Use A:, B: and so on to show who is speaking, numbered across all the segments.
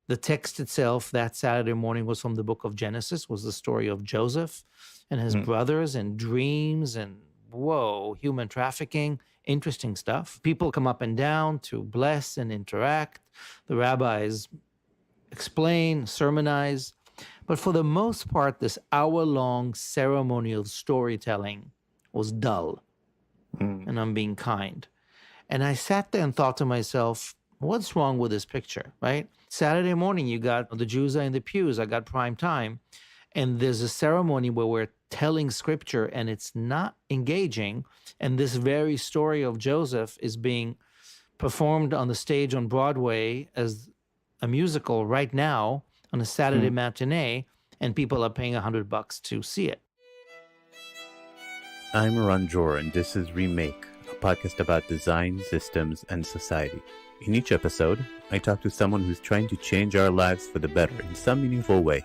A: The text itself that Saturday morning was from the book of Genesis, was the story of Joseph and his brothers and dreams and human trafficking, interesting stuff. People come up and down to bless and interact. The rabbis explain, sermonize. But for the most part, this hour-long ceremonial storytelling was dull. And I'm being kind. And I sat there and thought to myself, what's wrong with this picture, right? Saturday morning, you got the Jews are in the pews. I got prime time. And there's a ceremony where we're telling scripture and it's not engaging. And this very story of Joseph is being performed on the stage on Broadway as a musical right now on a Saturday matinee, and people are paying $100 to see it.
B: I'm Eran Jor, and this is Remake, a podcast about design, systems, and society. In each episode, I talk to someone who's trying to change our lives for the better in some meaningful way,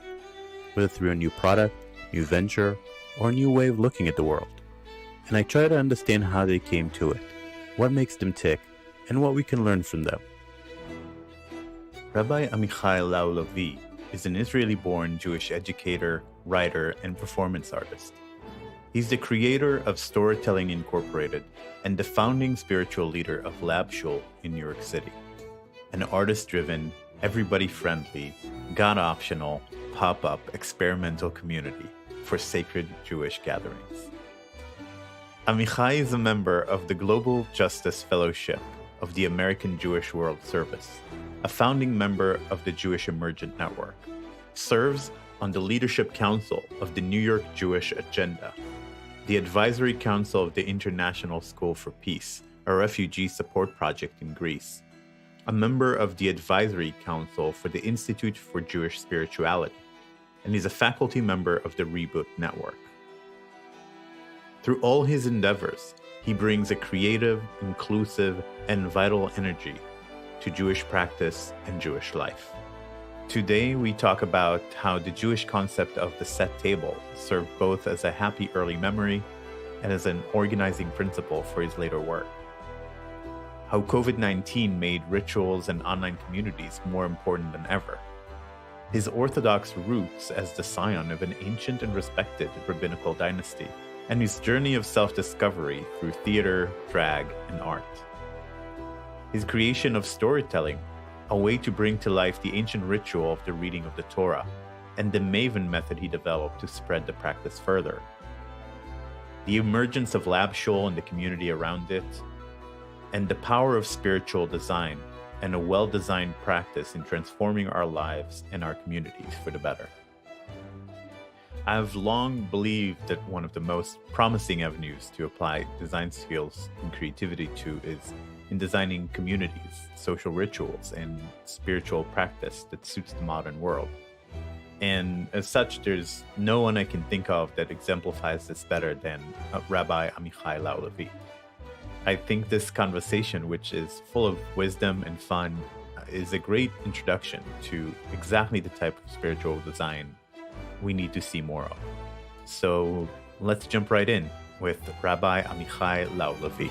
B: whether through a new product, new venture, or a new way of looking at the world. And I try to understand how they came to it, what makes them tick, and what we can learn from them. Rabbi Amichai Lau-Lavie is an Israeli-born Jewish educator, writer, and performance artist. He's the creator of Storahtelling Incorporated and the founding spiritual leader of Lab Shul in New York City, an artist-driven, everybody-friendly, God-optional, pop-up experimental community for sacred Jewish gatherings. Amichai is a member of the Global Justice Fellowship of the American Jewish World Service, a founding member of the Jewish Emergent Network, serves on the Leadership Council of the New York Jewish Agenda, the Advisory Council of the International School for Peace, a Refugee Support Project in Greece, a member of the Advisory Council for the Institute for Jewish Spirituality, and is a faculty member of the Reboot Network. Through all his endeavors, he brings a creative, inclusive, and vital energy to Jewish practice and Jewish life. Today, we talk about how the Jewish concept of the set table served both as a happy early memory and as an organizing principle for his later work. How COVID-19 made rituals and online communities more important than ever. His Orthodox roots as the scion of an ancient and respected rabbinical dynasty, and his journey of self-discovery through theater, drag, and art. His creation of Storahtelling, a way to bring to life the ancient ritual of the reading of the Torah, and the Maven method he developed to spread the practice further. The emergence of Lab Shul and the community around it, and the power of spiritual design and a well-designed practice in transforming our lives and our communities for the better. I've long believed that one of the most promising avenues to apply design skills and creativity to is in designing communities, social rituals, and spiritual practice that suits the modern world. And as such, there's no one I can think of that exemplifies this better than Rabbi Amichai Lau-Lavie. I think this conversation, which is full of wisdom and fun, is a great introduction to exactly the type of spiritual design we need to see more of. So let's jump right in with Rabbi Amichai Lau-Lavie.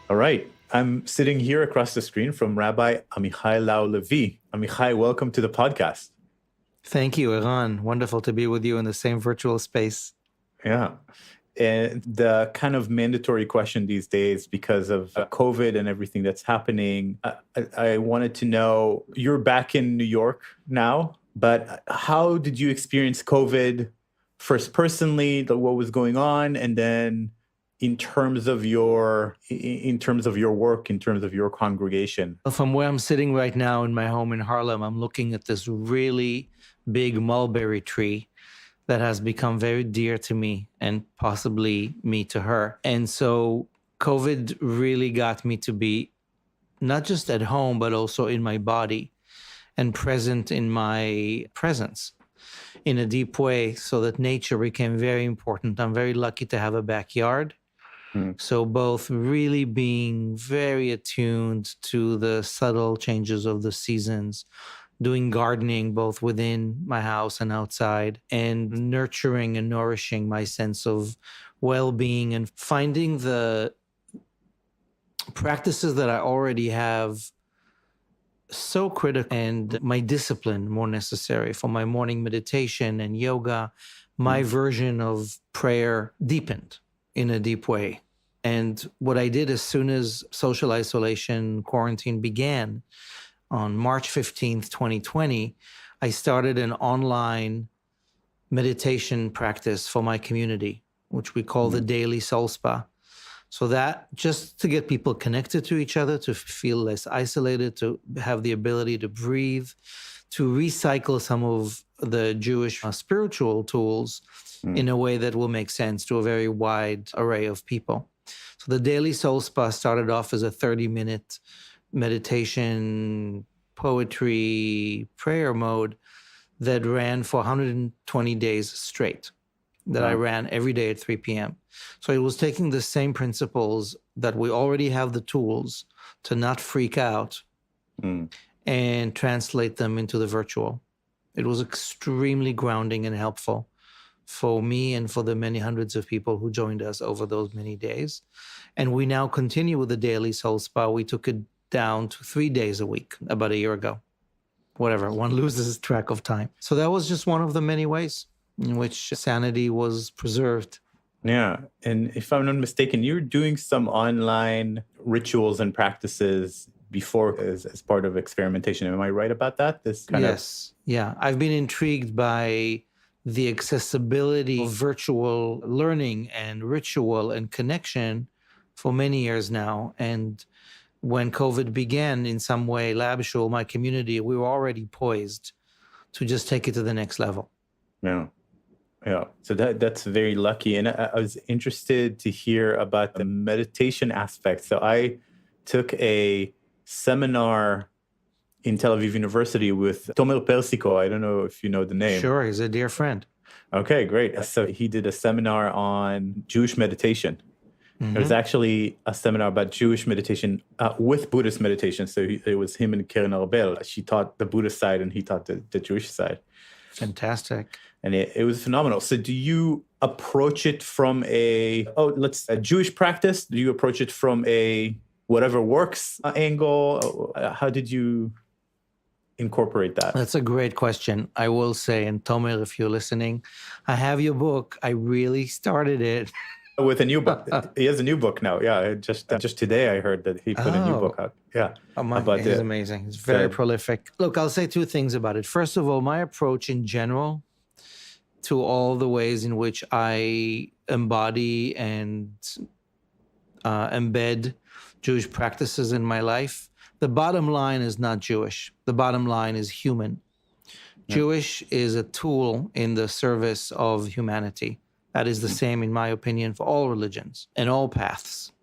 B: All right, I'm sitting here across the screen from Rabbi Amichai Lau-Lavie. Amichai, welcome to the podcast.
A: Thank you, Eran. Wonderful to be with you in the same virtual space.
B: Yeah. And the kind of mandatory question these days, because of COVID and everything that's happening, I wanted to know, you're back in New York now, but how did you experience COVID first personally, what was going on, and then in terms of your work, in terms of your congregation?
A: From where I'm sitting right now in my home in Harlem, I'm looking at this really big mulberry tree that has become very dear to me and possibly me to her. And so COVID really got me to be not just at home, but also in my body and present in my presence in a deep way, so that nature became very important. I'm very lucky to have a backyard. So both really being very attuned to the subtle changes of the seasons, doing gardening both within my house and outside, and nurturing and nourishing my sense of well-being and finding the practices that I already have so critical, and my discipline more necessary for my morning meditation and yoga. My version of prayer deepened in a deep way. And what I did as soon as social isolation quarantine began on March 15th, 2020, I started an online meditation practice for my community, which we call the Daily Soul Spa. So that just to get people connected to each other, to feel less isolated, to have the ability to breathe, to recycle some of the Jewish spiritual tools in a way that will make sense to a very wide array of people. So the Daily Soul Spa started off as a 30-minute meditation, poetry, prayer mode that ran for 120 days straight, that I ran every day at 3 p.m. So it was taking the same principles that we already have the tools to not freak out and translate them into the virtual. It was extremely grounding and helpful for me and for the many hundreds of people who joined us over those many days. And we now continue with the Daily Soul Spa. We took it down to 3 days a week about a year ago. Whatever, one loses track of time. So that was just one of the many ways in which sanity was preserved.
B: Yeah. And if I'm not mistaken, you're doing some online rituals and practices before as part of experimentation. Am I right about that?
A: Yes. Yeah. I've been intrigued by the accessibility of virtual learning and ritual and connection for many years now. And when COVID began, in some way, Shul, my community, we were already poised to just take it to the next level.
B: Yeah. Yeah. So that's very lucky. And I was interested to hear about the meditation aspect. So I took a seminar in Tel Aviv University with Tomer Persico. I don't know if you know the name.
A: Sure, he's a dear friend.
B: Okay, great. So he did a seminar on Jewish meditation. It was actually a seminar about Jewish meditation with Buddhist meditation. So it was him and Karen Arbel. She taught the Buddhist side and he taught the Jewish side.
A: Fantastic.
B: And it was phenomenal. So do you approach it from a Jewish practice? Do you approach it from a whatever works angle? How did you incorporate that?
A: That's a great question. I will say, and Tomer, if you're listening, I have your book. I really started it.
B: With a new book. He has a new book now. Yeah, just today I heard that he put a new book out. Yeah.
A: He's amazing. He's very prolific. Look, I'll say two things about it. First of all, my approach in general to all the ways in which I embody and embed Jewish practices in my life, the bottom line is not Jewish. The bottom line is human. Yeah. Jewish is a tool in the service of humanity. That is the same, in my opinion, for all religions and all paths.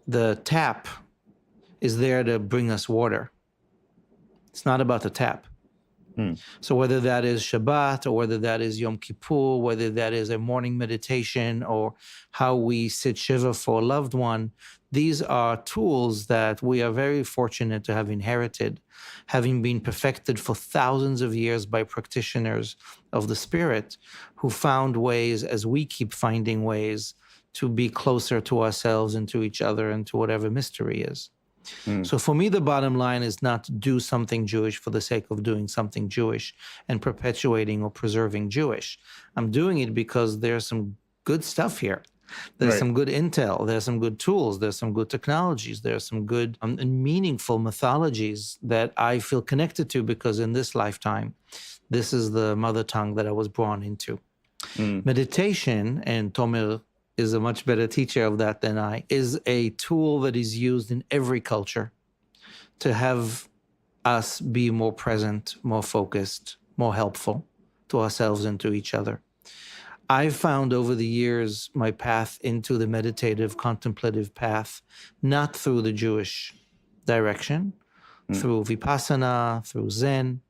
A: The tap is there to bring us water. It's not about the tap. So whether that is Shabbat or whether that is Yom Kippur, whether that is a morning meditation or how we sit Shiva for a loved one, these are tools that we are very fortunate to have inherited, having been perfected for thousands of years by practitioners of the spirit who found ways, as we keep finding ways, to be closer to ourselves and to each other and to whatever mystery is. So for me, the bottom line is not to do something Jewish for the sake of doing something Jewish and perpetuating or preserving Jewish. I'm doing it because there's some good stuff here. There's some good intel. There's some good tools. There's some good technologies. There's some good and meaningful mythologies that I feel connected to because in this lifetime, this is the mother tongue that I was born into. Meditation, and Tomer is a much better teacher of that than I, is a tool that is used in every culture to have us be more present, more focused, more helpful to ourselves and to each other. I've found over the years my path into the meditative, contemplative path, not through the Jewish direction, through Vipassana, through Zen,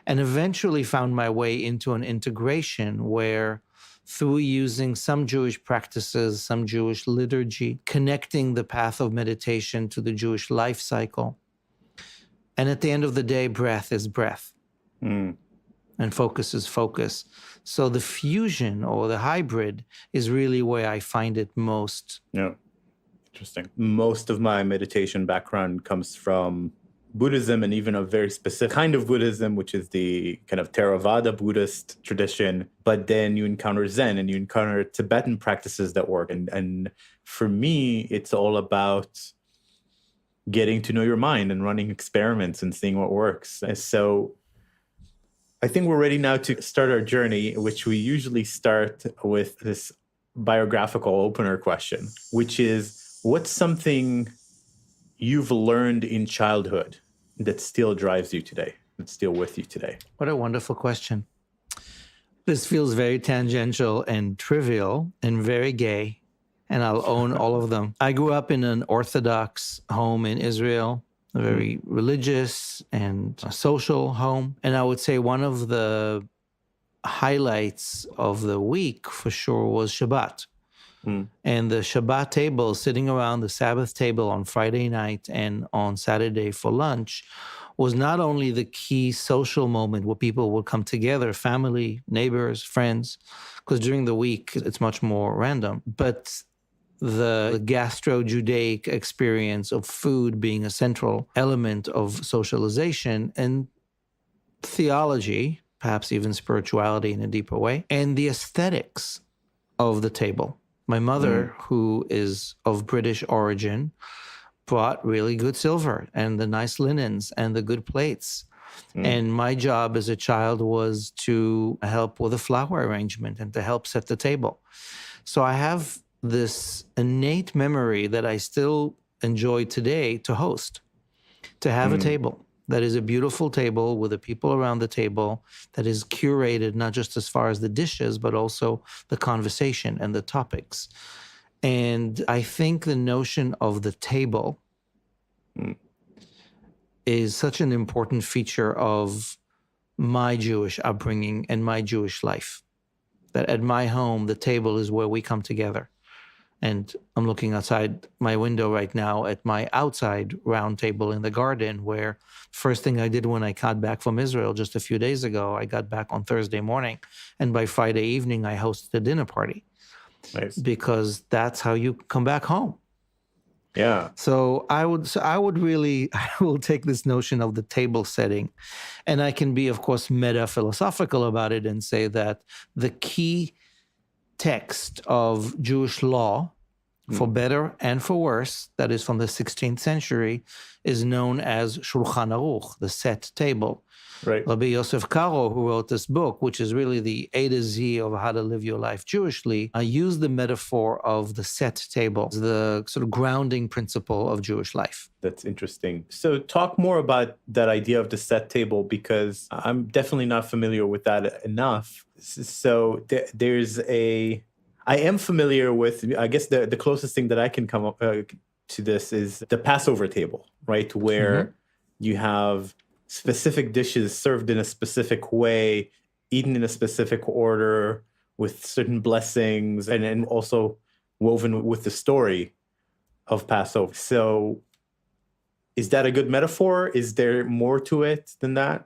A: and eventually found my way into an integration where through using some Jewish practices, some Jewish liturgy, connecting the path of meditation to the Jewish life cycle. And at the end of the day, breath is breath. And focus is focus. So the fusion or the hybrid is really where I find it most.
B: Yeah, interesting. Most of my meditation background comes from Buddhism, and even a very specific kind of Buddhism, which is the kind of Theravada Buddhist tradition. But then you encounter Zen and you encounter Tibetan practices that work. And for me, it's all about getting to know your mind and running experiments and seeing what works. And so I think we're ready now to start our journey, which we usually start with this biographical opener question, which is, what's something you've learned in childhood that still drives you today, that's still with you today?
A: What a wonderful question. This feels very tangential and trivial and very gay, and I'll own all of them. I grew up in an Orthodox home in Israel, a very religious and social home. And I would say one of the highlights of the week for sure was Shabbat. And the Shabbat table, sitting around the Sabbath table on Friday night and on Saturday for lunch, was not only the key social moment where people would come together, family, neighbors, friends, because during the week it's much more random, but the gastro-Judaic experience of food being a central element of socialization and theology, perhaps even spirituality in a deeper way, and the aesthetics of the table. My mother, who is of British origin, brought really good silver and the nice linens and the good plates. And my job as a child was to help with the flower arrangement and to help set the table. So I have this innate memory that I still enjoy today to host, to have a table that is a beautiful table with the people around the table that is curated not just as far as the dishes, but also the conversation and the topics. And I think the notion of the table is such an important feature of my Jewish upbringing and my Jewish life, that at my home, the table is where we come together. And I'm looking outside my window right now at my outside round table in the garden, where first thing I did when I got back from Israel just a few days ago, I got back on Thursday morning, and by Friday evening, I hosted a dinner party.
B: Nice.
A: Because that's how you come back home.
B: Yeah.
A: So I will take this notion of the table setting, and I can be, of course, meta-philosophical about it and say that the key text of Jewish law, for better and for worse, that is from the 16th century, is known as Shulchan Aruch, the set table.
B: Right.
A: Rabbi Yosef Karo, who wrote this book, which is really the A to Z of how to live your life Jewishly, used the metaphor of the set table, the sort of grounding principle of Jewish life.
B: That's interesting. So talk more about that idea of the set table, because I'm definitely not familiar with that enough. So I am familiar with, I guess the closest thing that I can come up to this is the Passover table, right? Where you have specific dishes served in a specific way, eaten in a specific order, with certain blessings, and also woven with the story of Passover. So is that a good metaphor? Is there more to it than that?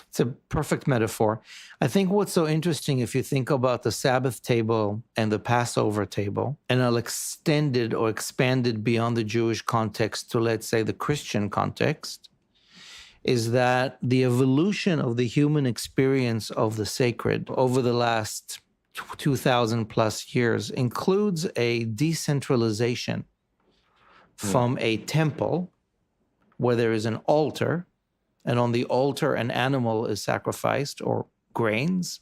A: It's a perfect metaphor. I think what's so interesting, if you think about the Sabbath table and the Passover table, and I'll extend it or expand it beyond the Jewish context to, let's say, the Christian context, is that the evolution of the human experience of the sacred over the last 2,000 plus years includes a decentralization from a temple where there is an altar, and on the altar an animal is sacrificed, or grains,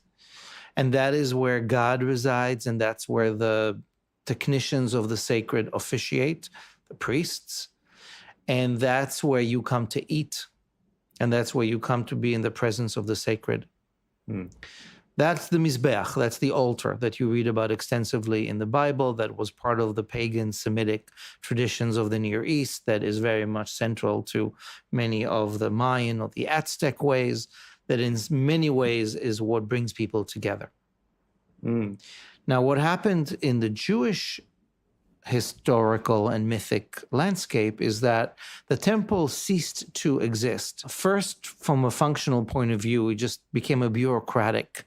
A: and that is where God resides, and that's where the technicians of the sacred officiate, the priests, and that's where you come to eat. And that's where you come to be in the presence of the sacred. That's the Mizbeach, that's the altar that you read about extensively in the Bible, that was part of the pagan Semitic traditions of the Near East, that is very much central to many of the Mayan or the Aztec ways, that in many ways is what brings people together. Now, what happened in the Jewish historical and mythic landscape is that the temple ceased to exist. First, from a functional point of view, it just became a bureaucratic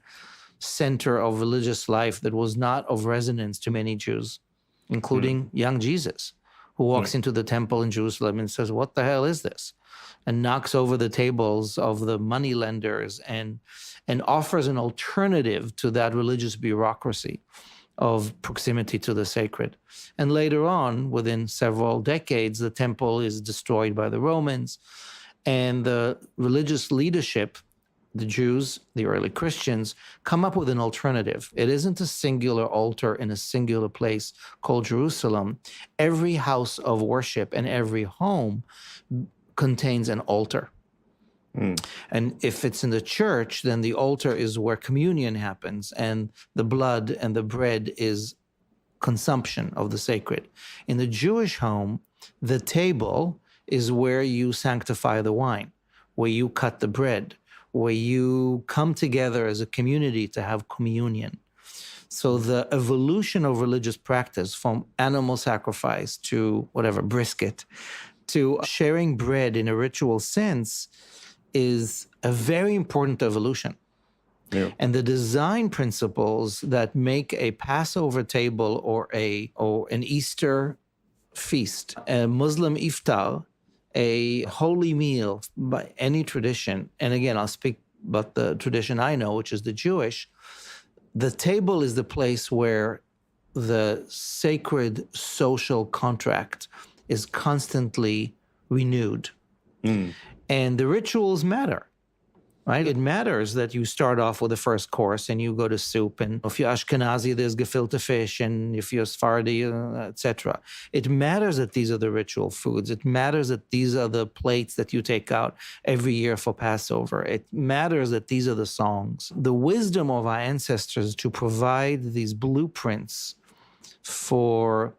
A: center of religious life that was not of resonance to many Jews, including young Jesus, who walks into the temple in Jerusalem and says, "What the hell is this?" and knocks over the tables of the money lenders and offers an alternative to that religious bureaucracy of proximity to the sacred. And later on, within several decades, the temple is destroyed by the Romans, and the religious leadership, the Jews, the early Christians, come up with an alternative. It isn't a singular altar in a singular place called Jerusalem. Every house of worship and every home contains an altar. And if it's in the church, then the altar is where communion happens, and the blood and the bread is consumption of the sacred. In the Jewish home, the table is where you sanctify the wine, where you cut the bread, where you come together as a community to have communion. So the evolution of religious practice from animal sacrifice to whatever, brisket, to sharing bread in a ritual sense is a very important evolution.
C: Yeah.
A: And the design principles that make a Passover table or an Easter feast, a Muslim iftar, a holy meal by any tradition, and again, I'll speak about the tradition I know, which is the Jewish, the table is the place where the sacred social contract is constantly renewed. And the rituals matter, right? It matters that you start off with the first course and you go to soup. And if you're Ashkenazi, there's gefilte fish. And if you're Sephardi, etc. It matters that these are the ritual foods. It matters that these are the plates that you take out every year for Passover. It matters that these are the songs. The wisdom of our ancestors to provide these blueprints for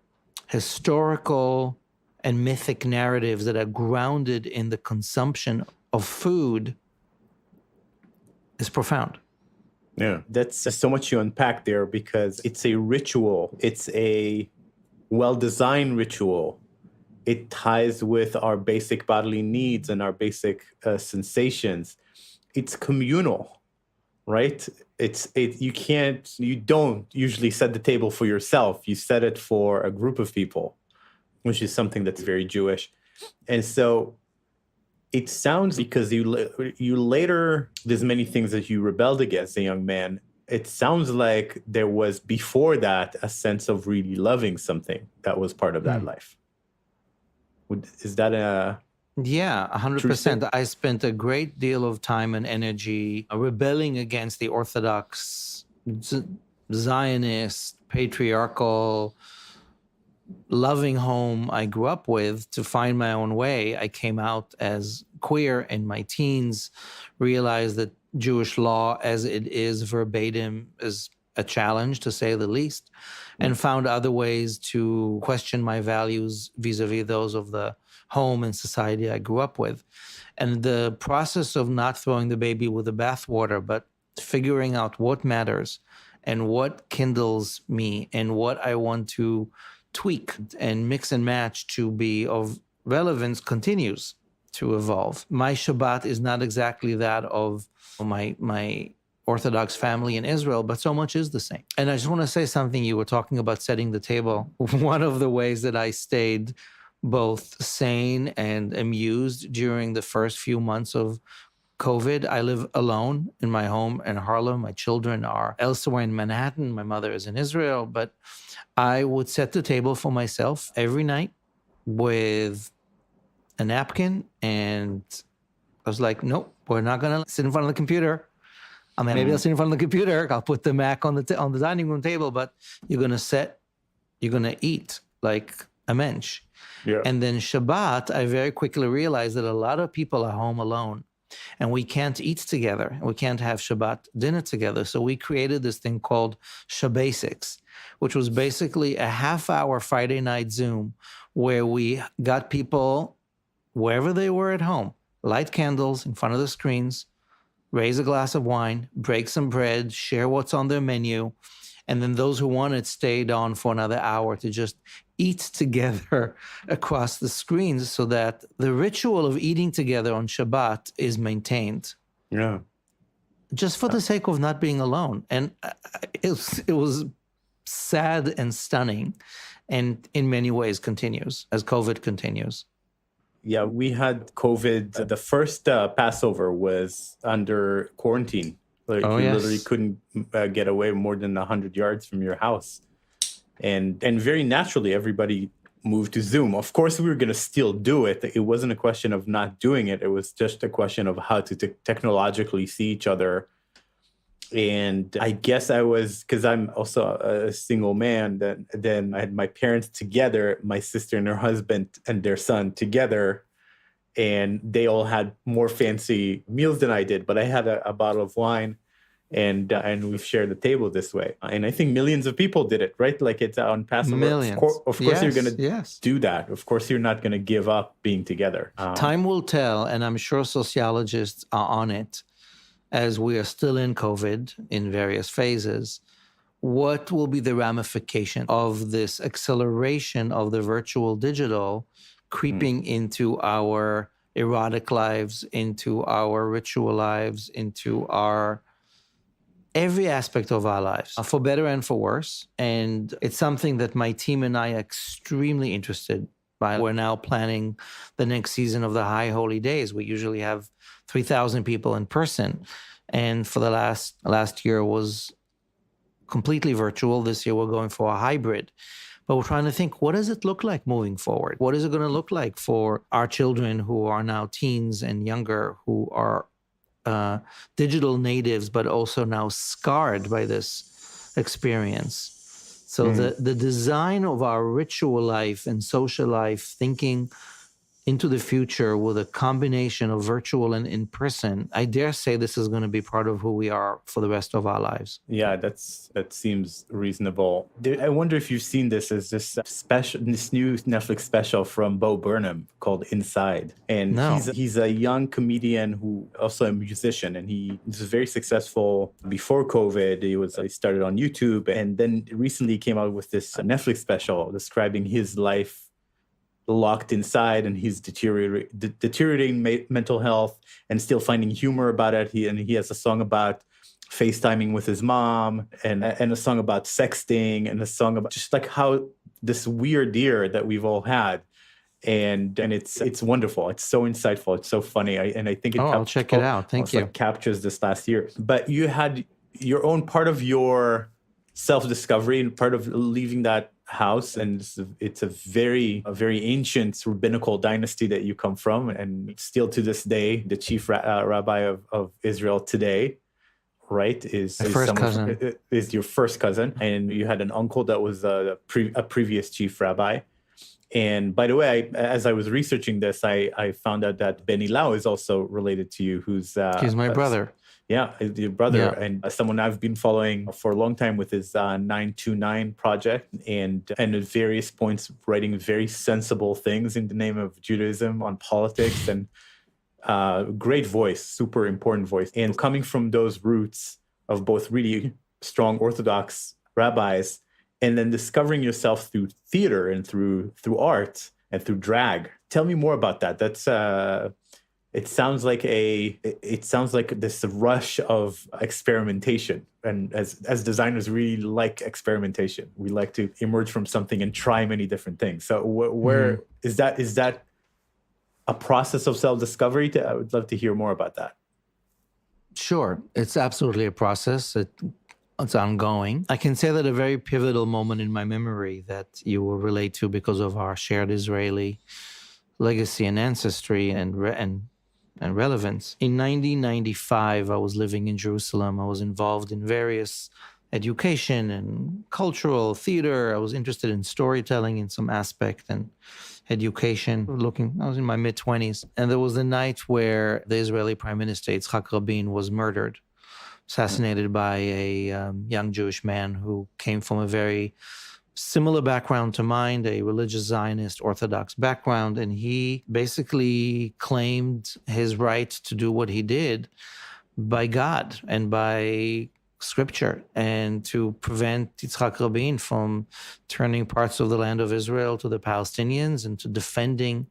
A: historical and mythic narratives that are grounded in the consumption of food is profound.
C: Yeah, that's so much you unpack there, because it's a ritual. It's a well-designed ritual. It ties with our basic bodily needs and our basic sensations. It's communal, right? You don't usually set the table for yourself. You set it for a group of people, which is something that's very Jewish. And so it sounds, because you later, there's many things that you rebelled against, a young man. It sounds like there was before that a sense of really loving something that was part of that life. Is that a...
A: Yeah, 100%. I spent a great deal of time and energy rebelling against the Orthodox, Zionist, patriarchal, loving home I grew up with to find my own way. I came out as queer in my teens, realized that Jewish law as it is verbatim is a challenge, to say the least, and found other ways to question my values vis-a-vis those of the home and society I grew up with. And the process of not throwing the baby with the bathwater, but figuring out what matters and what kindles me and what I want to tweak and mix and match to be of relevance continues to evolve. My Shabbat is not exactly that of my Orthodox family in Israel, but so much is the same. And I just want to say something. You were talking about setting the table. One of the ways that I stayed both sane and amused during the first few months of COVID, I live alone in my home in Harlem. My children are elsewhere in Manhattan. My mother is in Israel, but I would set the table for myself every night with a napkin, and I was like, nope, we're not going to sit in front of the computer. I mean, maybe I'll sit in front of the computer. I'll put the Mac on the dining room table, but you're going to eat like a mensch.
C: Yeah.
A: And then Shabbat, I very quickly realized that a lot of people are home alone and we can't eat together. We can't have Shabbat dinner together. So we created this thing called Shabbasics, which was basically a half-hour Friday night Zoom where we got people wherever they were at home, light candles in front of the screens, raise a glass of wine, break some bread, share what's on their menu, and then those who wanted stayed on for another hour to just eat together across the screens so that the ritual of eating together on Shabbat is maintained.
C: Yeah.
A: Just for the sake of not being alone. And it was sad and stunning, and in many ways continues as COVID continues.
C: Yeah, we had COVID. The first Passover was under quarantine. Like
A: Oh,
C: you literally
A: yes.
C: couldn't get away more than 100 yards from your house. And very naturally, everybody moved to Zoom. Of course, we were going to still do it. It wasn't a question of not doing it. It was just a question of how to technologically see each other. And I guess I was, because I'm also a single man, then I had my parents together, my sister and her husband and their son together, and they all had more fancy meals than I did. But I had a bottle of wine, and we've shared the table this way. And I think millions of people did it, right? Like it's on Passover.
A: Millions.
C: Of course, you're going to
A: Yes.
C: do that. Of course, you're not going to give up being together.
A: Time will tell, and I'm sure sociologists are on it, as we are still in COVID in various phases. What will be the ramification of this acceleration of the virtual digital creeping into our erotic lives, into our ritual lives, into our every aspect of our lives, for better and for worse. And it's something that my team and I are extremely interested by. We're now planning the next season of the High Holy Days. We usually have 3,000 people in person. And for the last year was completely virtual. This year we're going for a hybrid. But we're trying to think, what does it look like moving forward? What is it going to look like for our children who are now teens and younger, who are digital natives, but also now scarred by this experience? So the design of our ritual life and social life, thinking into the future with a combination of virtual and in-person, I dare say this is going to be part of who we are for the rest of our lives.
C: Yeah, that seems reasonable. I wonder if you've seen this as this new Netflix special from Bo Burnham called Inside. And
A: No.
C: he's a young comedian who also a musician, and he was very successful before COVID. He started on YouTube, and then recently came out with this Netflix special describing his life locked inside, and he's deteriorating mental health and still finding humor about it. He has a song about FaceTiming with his mom, and a song about sexting, and a song about just like how this weird year that we've all had. And it's wonderful. It's so insightful. It's so funny. I think
A: I'll check it out. Thank you.
C: Captures this last year. But you had your own part of your self-discovery and part of leaving that house, and it's a very ancient rabbinical dynasty that you come from, and still to this day the chief rabbi of Israel today, right, is your first cousin, and you had an uncle that was a previous chief rabbi. And by the way, as I was researching this, I found out that Benny Lau is also related to you,
A: he's my brother.
C: Yeah, your brother, and someone I've been following for a long time with his 929 project, and at various points writing very sensible things in the name of Judaism on politics, and great voice, super important voice. And coming from those roots of both really strong Orthodox rabbis, and then discovering yourself through theater and through art and through drag. Tell me more about that. That's It sounds like this rush of experimentation, and as designers, we like experimentation. We like to emerge from something and try many different things. So, where is that a process of self-discovery? I would love to hear more about that.
A: Sure, it's absolutely a process. It's ongoing. I can say that a very pivotal moment in my memory that you will relate to because of our shared Israeli legacy and ancestry and relevance. In 1995, I was living in Jerusalem. I was involved in various education and cultural theater. I was interested in storytelling in some aspect and education. I was in my mid-20s. And there was a night where the Israeli Prime Minister, Yitzhak Rabin, was murdered, assassinated by a young Jewish man who came from a very similar background to mine, a religious Zionist Orthodox background, and he basically claimed his right to do what he did by God and by scripture, and to prevent Yitzhak Rabin from turning parts of the land of Israel to the Palestinians, and to defending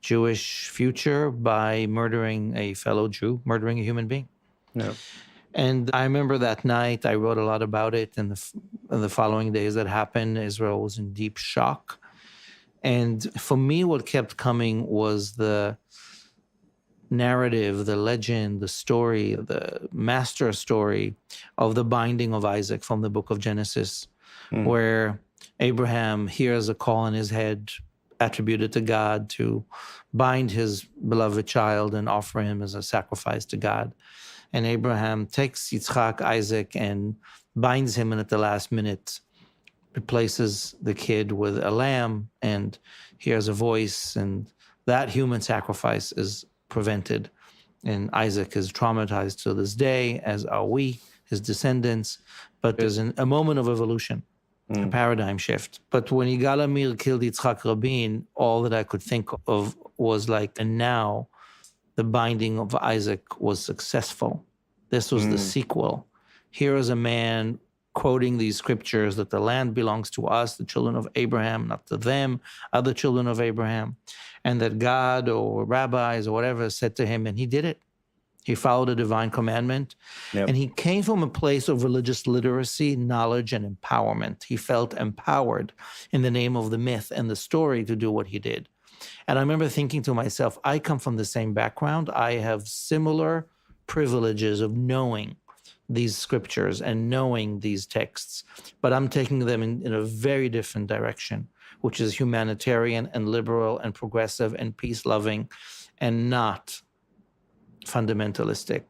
A: Jewish future by murdering a fellow Jew, murdering a human being.
C: Yeah.
A: And I remember that night, I wrote a lot about it. And the following days that happened, Israel was in deep shock. And for me, what kept coming was the narrative, the legend, the story, the master story of the binding of Isaac from the book of Genesis, where Abraham hears a call in his head attributed to God to bind his beloved child and offer him as a sacrifice to God. And Abraham takes Yitzchak, Isaac, and binds him, and at the last minute replaces the kid with a lamb and hears a voice, and that human sacrifice is prevented. And Isaac is traumatized to this day, as are we, his descendants. But there's a moment of evolution, a paradigm shift. But when Yigal Amir killed Yitzhak Rabin, all that I could think of was like, and now the binding of Isaac was successful. This was the sequel. Here is a man quoting these scriptures that the land belongs to us, the children of Abraham, not to them, other children of Abraham, and that God or rabbis or whatever said to him, and he did it. He followed a divine commandment, and he came from a place of religious literacy, knowledge, and empowerment. He felt empowered in the name of the myth and the story to do what he did. And I remember thinking to myself, I come from the same background. I have similar privileges of knowing these scriptures and knowing these texts, but I'm taking them in a very different direction, which is humanitarian and liberal and progressive and peace-loving and not fundamentalistic.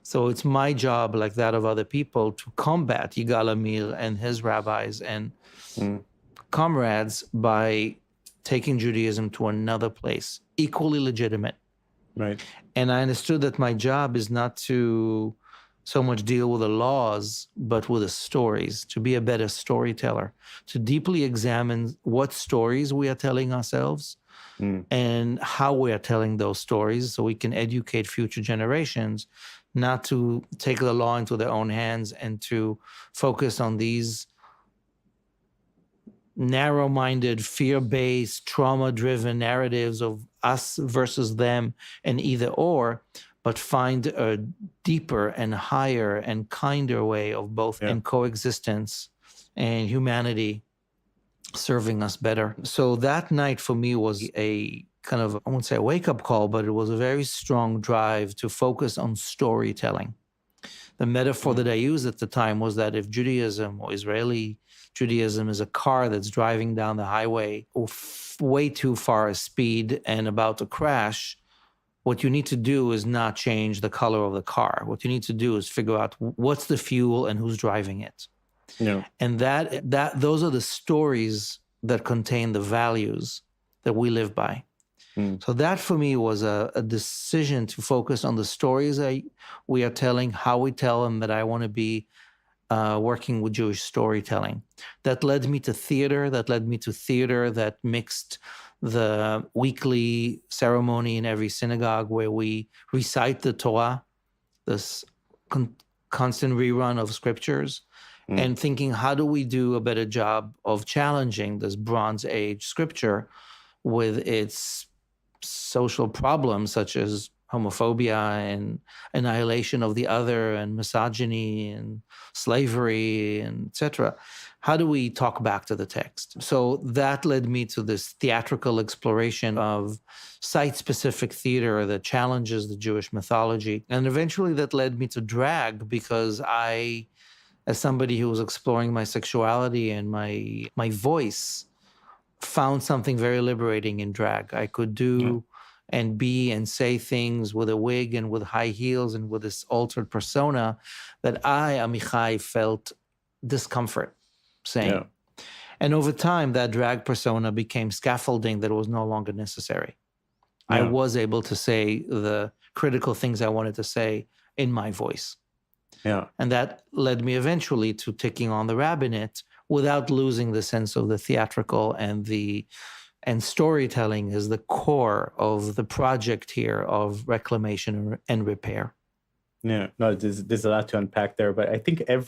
A: So it's my job, like that of other people, to combat Yigal Amir and his rabbis and comrades by taking Judaism to another place, equally legitimate.
C: Right.
A: And I understood that my job is not to so much deal with the laws, but with the stories, to be a better storyteller, to deeply examine what stories we are telling ourselves and how we are telling those stories so we can educate future generations, not to take the law into their own hands and to focus on these narrow-minded, fear-based, trauma-driven narratives of us versus them and either or, but find a deeper and higher and kinder way of both in coexistence and humanity serving us better. So that night for me was a kind of, I won't say a wake-up call, but it was a very strong drive to focus on storytelling. The metaphor that I used at the time was that if Judaism or Israeli Judaism is a car that's driving down the highway way too far speed and about to crash, what you need to do is not change the color of the car. What you need to do is figure out what's the fuel and who's driving it.
C: Yeah.
A: And those are the stories that contain the values that we live by. So that for me was a decision to focus on the stories we are telling, how we tell them, that I want to be working with Jewish storytelling. That led me to theater, that mixed the weekly ceremony in every synagogue where we recite the Torah, this constant rerun of scriptures, and thinking, how do we do a better job of challenging this Bronze Age scripture with its social problems such as homophobia and annihilation of the other and misogyny and slavery and etc. How do we talk back to the text? So that led me to this theatrical exploration of site-specific theater that challenges the Jewish mythology. And eventually that led me to drag, because I, as somebody who was exploring my sexuality and my voice, found something very liberating in drag. I could do and be and say things with a wig and with high heels and with this altered persona that I, Amichai, felt discomfort saying. And over time, that drag persona became scaffolding that was no longer necessary. I was able to say the critical things I wanted to say in my voice. And that led me eventually to taking on the rabbinate without losing the sense of the theatrical and storytelling is the core of the project here of reclamation and repair.
C: Yeah, no, there's a lot to unpack there, but I think I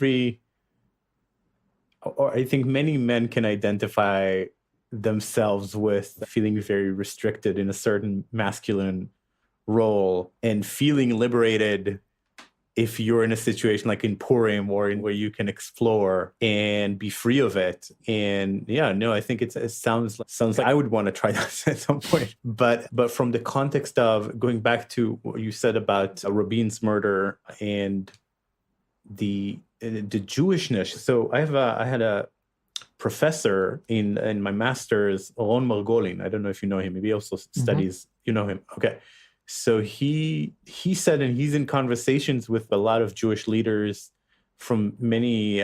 C: think many men can identify themselves with feeling very restricted in a certain masculine role and feeling liberated if you're in a situation like in Purim or where you can explore and be free of it. And yeah, no, I think it sounds like I would want to try that at some point. But from the context of going back to what you said about Rabin's murder and the Jewishness. So I had a professor in my master's, Ron Margolin. I don't know if you know him. Maybe he also studies. You know him, okay? So he said, and he's in conversations with a lot of Jewish leaders from many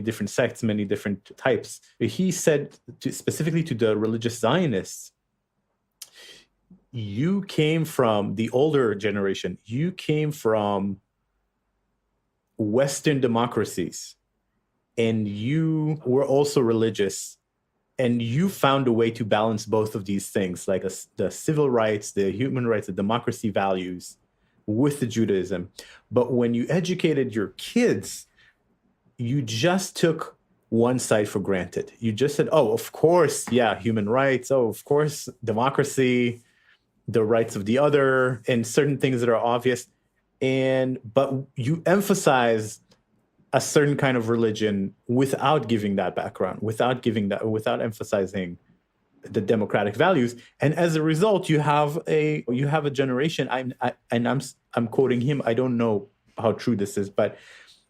C: different sects, many different types. He said specifically to the religious Zionists, you came from the older generation. You came from Western democracies, and you were also religious. And you found a way to balance both of these things, like the civil rights, the human rights, the democracy values with the Judaism. But when you educated your kids, you just took one side for granted. You just said, oh, of course, yeah, human rights. Oh, of course, democracy, the rights of the other, and certain things that are obvious. But you emphasize a certain kind of religion without giving that background, without emphasizing the democratic values, and as a result, you have a generation. I'm quoting him. I don't know how true this is, but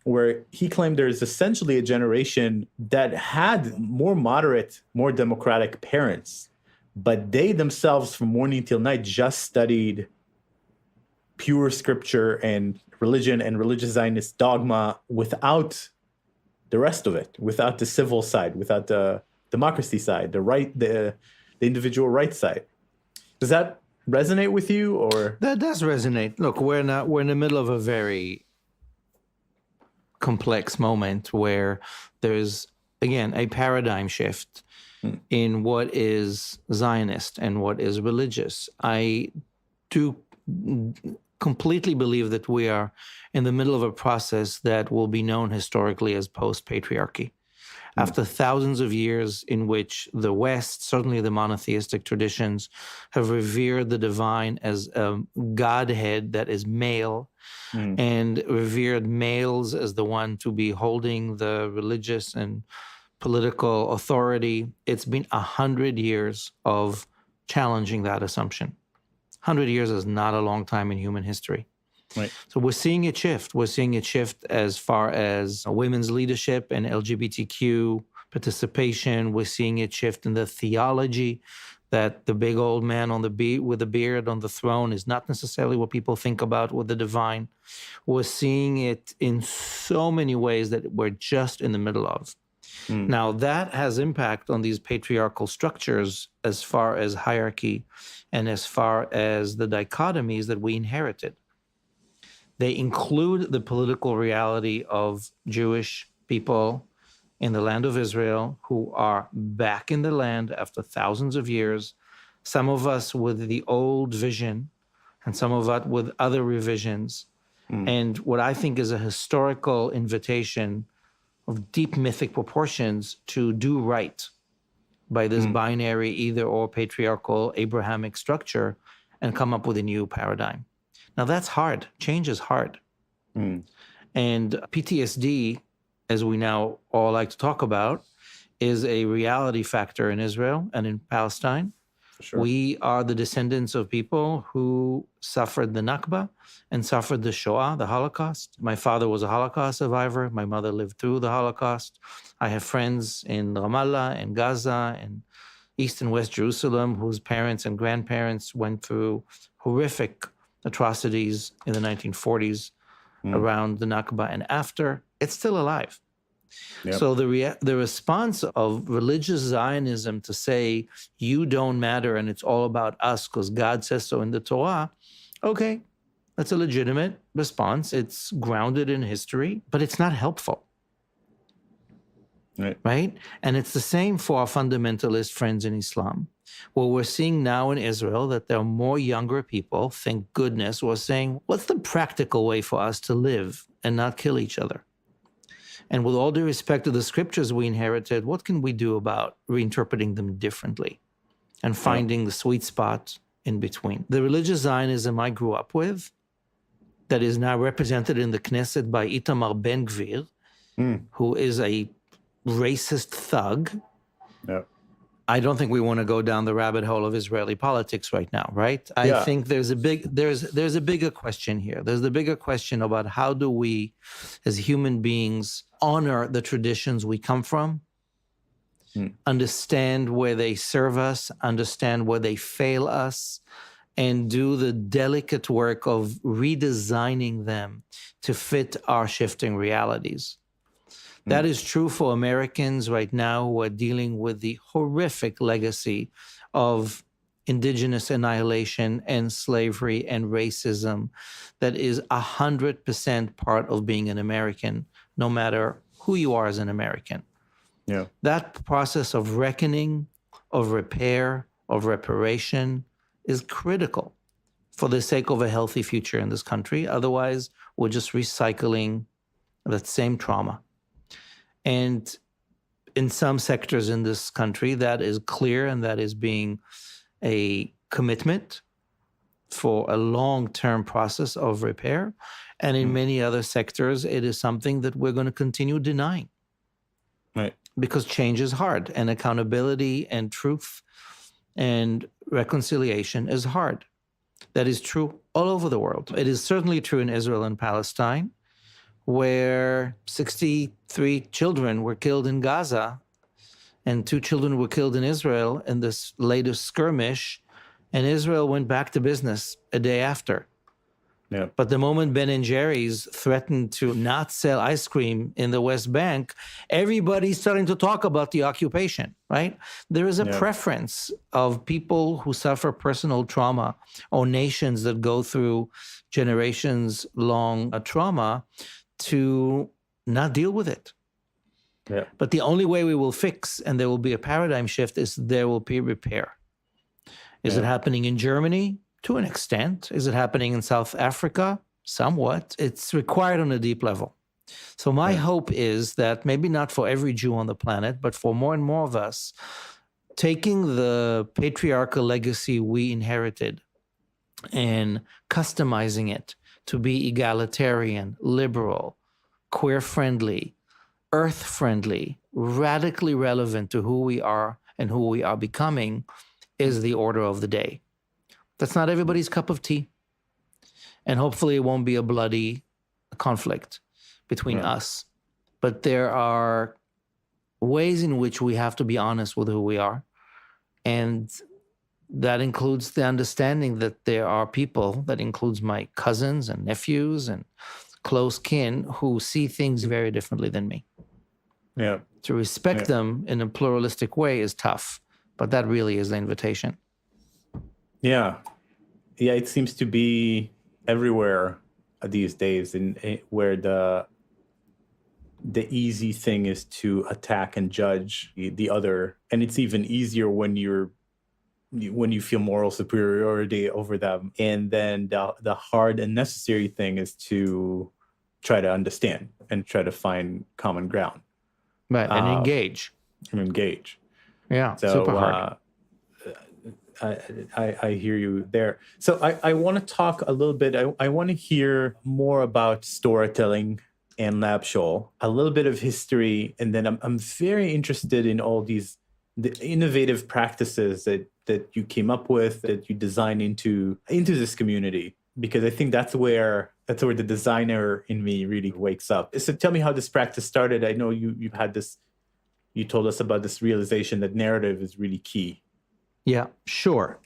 C: where he claimed there is essentially a generation that had more moderate, more democratic parents, but they themselves, from morning till night, just studied pure scripture and religion and religious Zionist dogma without the rest of it, without the civil side, without the democracy side, the individual rights side. Does that resonate with you, or?
A: That does resonate. Look, we're in the middle of a very complex moment where there's, again, a paradigm shift in what is Zionist and what is religious. I do completely believe that we are in the middle of a process that will be known historically as post-patriarchy. After thousands of years in which the West, certainly the monotheistic traditions, have revered the divine as a godhead that is male, and revered males as the one to be holding the religious and political authority, it's been 100 years of challenging that assumption. 100 years is not a long time in human history.
C: Right.
A: So we're seeing it shift. We're seeing it shift as far as women's leadership and LGBTQ participation. We're seeing it shift in the theology that the big old man with the beard on the throne is not necessarily what people think about with the divine. We're seeing it in so many ways that we're just in the middle of. Now, that has impact on these patriarchal structures as far as hierarchy and as far as the dichotomies that we inherited. They include the political reality of Jewish people in the land of Israel who are back in the land after thousands of years, some of us with the old vision and some of us with other revisions. And what I think is a historical invitation of deep mythic proportions to do right by this binary either or patriarchal Abrahamic structure and come up with a new paradigm. Now that's hard. Change is hard. And PTSD, as we now all like to talk about, is a reality factor in Israel and in Palestine.
C: Sure.
A: We are the descendants of people who suffered the Nakba and suffered the Shoah, the Holocaust. My father was a Holocaust survivor. My mother lived through the Holocaust. I have friends in Ramallah and Gaza and East and West Jerusalem whose parents and grandparents went through horrific atrocities in the 1940s around the Nakba and after. It's still alive.
C: Yep.
A: So the response of religious Zionism to say, you don't matter and it's all about us because God says so in the Torah, okay, that's a legitimate response. It's grounded in history, but it's not helpful. Right? And it's the same for our fundamentalist friends in Islam. What we're seeing now in Israel, that there are more younger people, thank goodness, who are saying, what's the practical way for us to live and not kill each other? And with all due respect to the scriptures we inherited, what can we do about reinterpreting them differently and finding the sweet spot in between? The religious Zionism I grew up with that is now represented in the Knesset by Itamar Ben-Gvir, who is a racist thug.
C: Yeah.
A: I don't think we want to go down the rabbit hole of Israeli politics right now, right? I think there's a bigger question here. There's the bigger question about how do we, as human beings, honor the traditions we come from, understand where they serve us, understand where they fail us, and do the delicate work of redesigning them to fit our shifting realities. That is true for Americans right now who are dealing with the horrific legacy of indigenous annihilation and slavery and racism that is 100% part of being an American, no matter who you are as an American.
C: Yeah.
A: That process of reckoning, of repair, of reparation is critical for the sake of a healthy future in this country. Otherwise, we're just recycling that same trauma. And in some sectors in this country, that is clear, and that is being a commitment for a long-term process of repair. And in many other sectors, it is something that we're going to continue denying.
C: Right.
A: Because change is hard, and accountability and truth and reconciliation is hard. That is true all over the world. It is certainly true in Israel and Palestine, where 63 children were killed in Gaza and 2 children were killed in Israel in this latest skirmish, and Israel went back to business a day after.
C: Yeah.
A: But the moment Ben & Jerry's threatened to not sell ice cream in the West Bank, everybody's starting to talk about the occupation, right? There is a preference of people who suffer personal trauma or nations that go through generations-long trauma to not deal with it.
C: Yeah.
A: But the only way we will fix, and there will be a paradigm shift, is there will be repair. Is it happening in Germany? To an extent. Is it happening in South Africa? Somewhat. It's required on a deep level. So my hope is that maybe not for every Jew on the planet, but for more and more of us, taking the patriarchal legacy we inherited and customizing it to be egalitarian, liberal, queer-friendly, earth-friendly, radically relevant to who we are and who we are becoming is the order of the day. That's not everybody's cup of tea. And hopefully it won't be a bloody conflict between us. But there are ways in which we have to be honest with who we are. And that includes the understanding that there are people, that includes my cousins and nephews and close kin, who see things very differently than me.
C: Yeah.
A: To respect them in a pluralistic way is tough, but that really is the invitation.
C: Yeah. Yeah, it seems to be everywhere these days, where the easy thing is to attack and judge the other. And it's even easier when you feel moral superiority over them. And then the hard and necessary thing is to try to understand and try to find common ground.
A: Right, and engage.
C: Yeah,
A: so, super hard.
C: I hear you there. So I want to talk a little bit. I want to hear more about Storahtelling and Lab Shul, a little bit of history, and then I'm very interested in all the innovative practices that you came up with, that you design into this community, because I think that's where the designer in me really wakes up. So tell me how this practice started. I know you had this. You told us about this realization that narrative is really key.
A: Yeah, sure.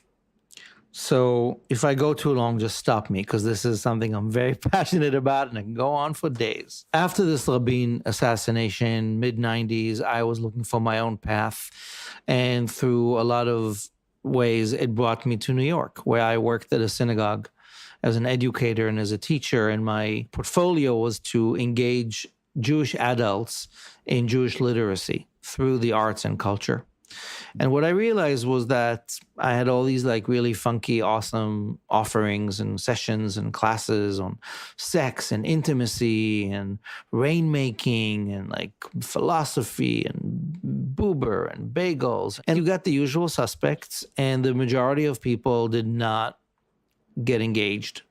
A: So if I go too long, just stop me, because this is something I'm very passionate about and I can go on for days. After this Rabin assassination, mid-90s, I was looking for my own path. And through a lot of ways, it brought me to New York, where I worked at a synagogue as an educator and as a teacher. And my portfolio was to engage Jewish adults in Jewish literacy through the arts and culture. And what I realized was that I had all these like really funky, awesome offerings and sessions and classes on sex and intimacy and rainmaking and like philosophy and boober and bagels. And you got the usual suspects, and the majority of people did not get engaged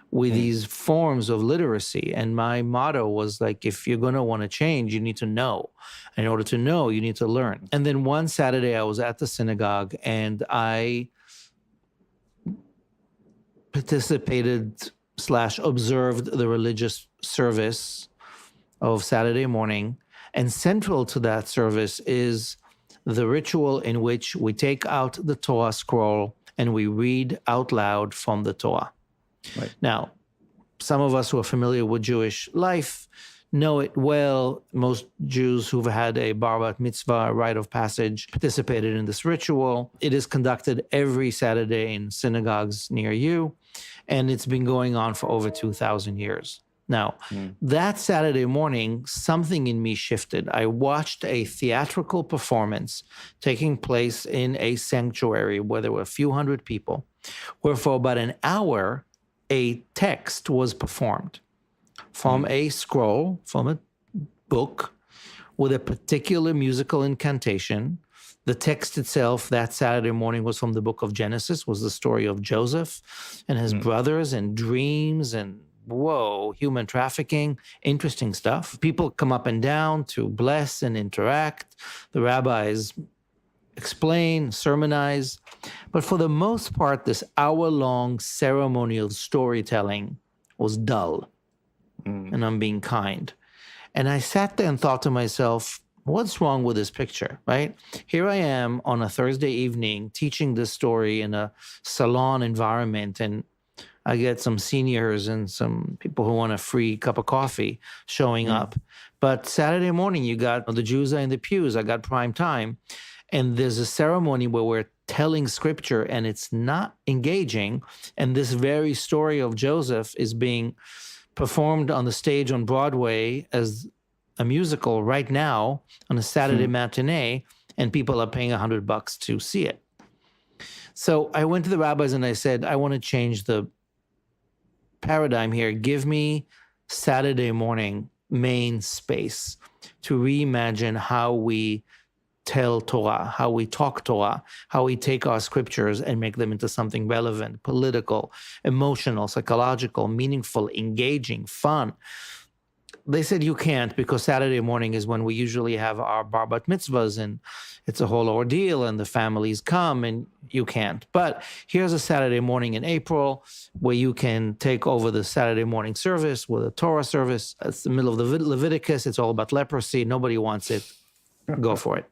A: with these forms of literacy. And my motto was like, if you're going to want to change, you need to know. In order to know, you need to learn. And then one Saturday I was at the synagogue and I participated / observed the religious service of Saturday morning. And central to that service is the ritual in which we take out the Torah scroll and we read out loud from the Torah. Right. Now, some of us who are familiar with Jewish life know it well. Most Jews who've had a bar bat mitzvah, rite of passage, participated in this ritual. It is conducted every Saturday in synagogues near you, and it's been going on for over 2,000 years. Now, that Saturday morning, something in me shifted. I watched a theatrical performance taking place in a sanctuary where there were a few hundred people, where for about an hour, a text was performed from a scroll, from a book, with a particular musical incantation. The text itself that Saturday morning was from the book of Genesis, was the story of Joseph and his brothers and dreams and human trafficking, interesting stuff. People come up and down to bless and interact. The rabbis explain, sermonize. But for the most part, this hour-long ceremonial storytelling was dull. And I'm being kind. And I sat there and thought to myself, what's wrong with this picture, right? Here I am on a Thursday evening teaching this story in a salon environment, and I get some seniors and some people who want a free cup of coffee showing up. But Saturday morning, you got the Jews are in the pews. I got prime time. And there's a ceremony where we're telling scripture and it's not engaging. And this very story of Joseph is being performed on the stage on Broadway as a musical right now on a Saturday matinee, and people are paying $100 to see it. So I went to the rabbis and I said, I want to change the paradigm here. Give me Saturday morning main space to reimagine how we tell Torah, how we talk Torah, how we take our scriptures and make them into something relevant, political, emotional, psychological, meaningful, engaging, fun. They said you can't, because Saturday morning is when we usually have our bar bat mitzvahs and it's a whole ordeal and the families come and you can't. But here's a Saturday morning in April where you can take over the Saturday morning service with a Torah service. It's the middle of the Leviticus. It's all about leprosy. Nobody wants it. Go for it.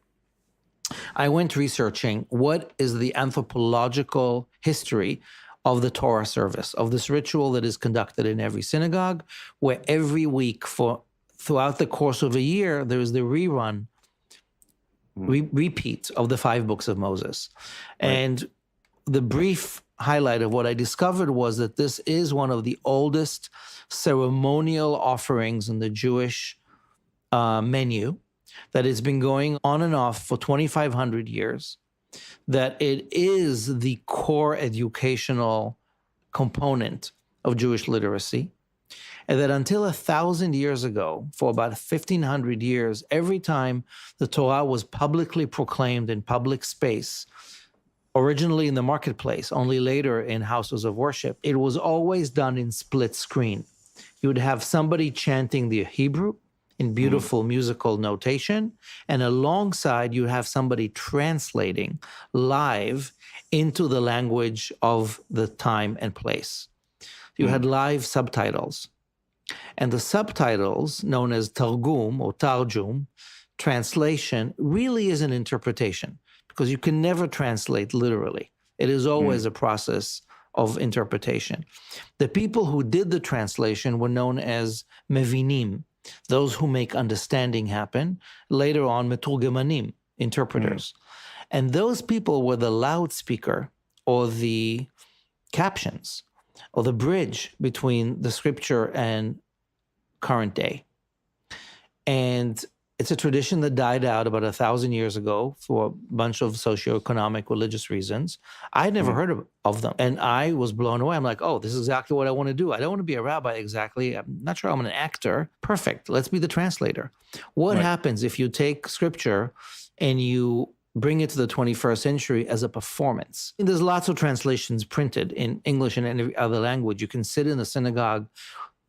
A: I went researching what is the anthropological history of the Torah service, of this ritual that is conducted in every synagogue, where every week throughout the course of a year, there is the repeat of the 5 books of Moses. Right. And the brief highlight of what I discovered was that this is one of the oldest ceremonial offerings in the Jewish menu, that it's been going on and off for 2,500 years, that it is the core educational component of Jewish literacy, and that until 1,000 years ago, for about 1,500 years, every time the Torah was publicly proclaimed in public space, originally in the marketplace, only later in houses of worship, it was always done in split screen. You would have somebody chanting the Hebrew in beautiful musical notation, and alongside you have somebody translating live into the language of the time and place. You had live subtitles. And the subtitles, known as Targum or Tarjum, translation, really is an interpretation, because you can never translate literally. It is always a process of interpretation. The people who did the translation were known as mevinim, those who make understanding happen. Later on, meturgemanim, interpreters. And those people were the loudspeaker or the captions or the bridge between the scripture and current day. And it's a tradition that died out about 1,000 years ago for a bunch of socioeconomic, religious reasons. I'd never heard of them. And I was blown away. I'm like, oh, this is exactly what I want to do. I don't want to be a rabbi exactly. I'm not sure I'm an actor. Perfect. Let's be the translator. What happens if you take scripture and you bring it to the 21st century as a performance. And there's lots of translations printed in English and any other language. You can sit in the synagogue,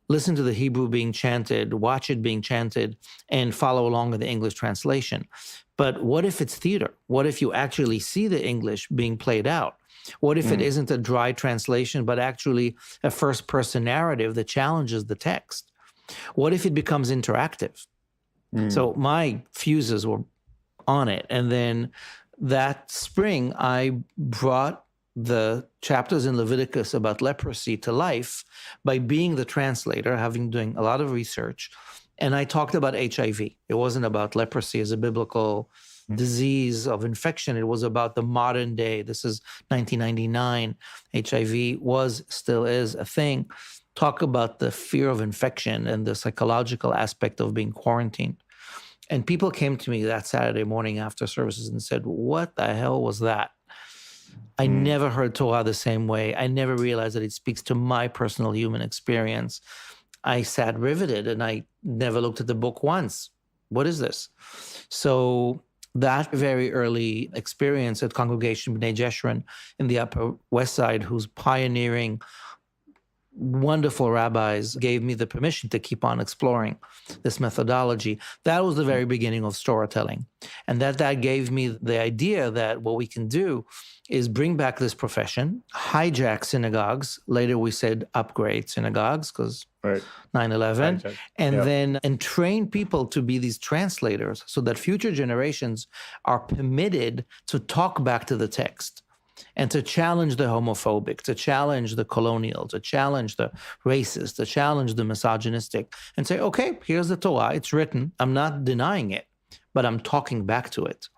A: listen to the Hebrew being chanted, watch it being chanted, and follow along with the English translation. But what if it's theater? What if you actually see the English being played out? What if it isn't a dry translation, but actually a first-person narrative that challenges the text? What if it becomes interactive? So my fuses were on it. And then that spring, I brought the chapters in Leviticus about leprosy to life by being the translator, doing a lot of research. And I talked about HIV. It wasn't about leprosy as a biblical disease of infection. It was about the modern day. This is 1999. HIV still is a thing. Talk about the fear of infection and the psychological aspect of being quarantined. And people came to me that Saturday morning after services and said, what the hell was that? I never heard Torah the same way. I never realized that it speaks to my personal human experience. I sat riveted and I never looked at the book once. What is this? So that very early experience at Congregation B'nai Jeshurun in the Upper West Side, who's pioneering wonderful rabbis, gave me the permission to keep on exploring this methodology. That was the very beginning of Storahtelling. And that gave me the idea that what we can do is bring back this profession, hijack synagogues. Later we said upgrade synagogues because 9/11, and train people to be these translators so that future generations are permitted to talk back to the text and to challenge the homophobic, to challenge the colonial, to challenge the racist, to challenge the misogynistic, and say, okay, here's the Torah, it's written, I'm not denying it, but I'm talking back to it.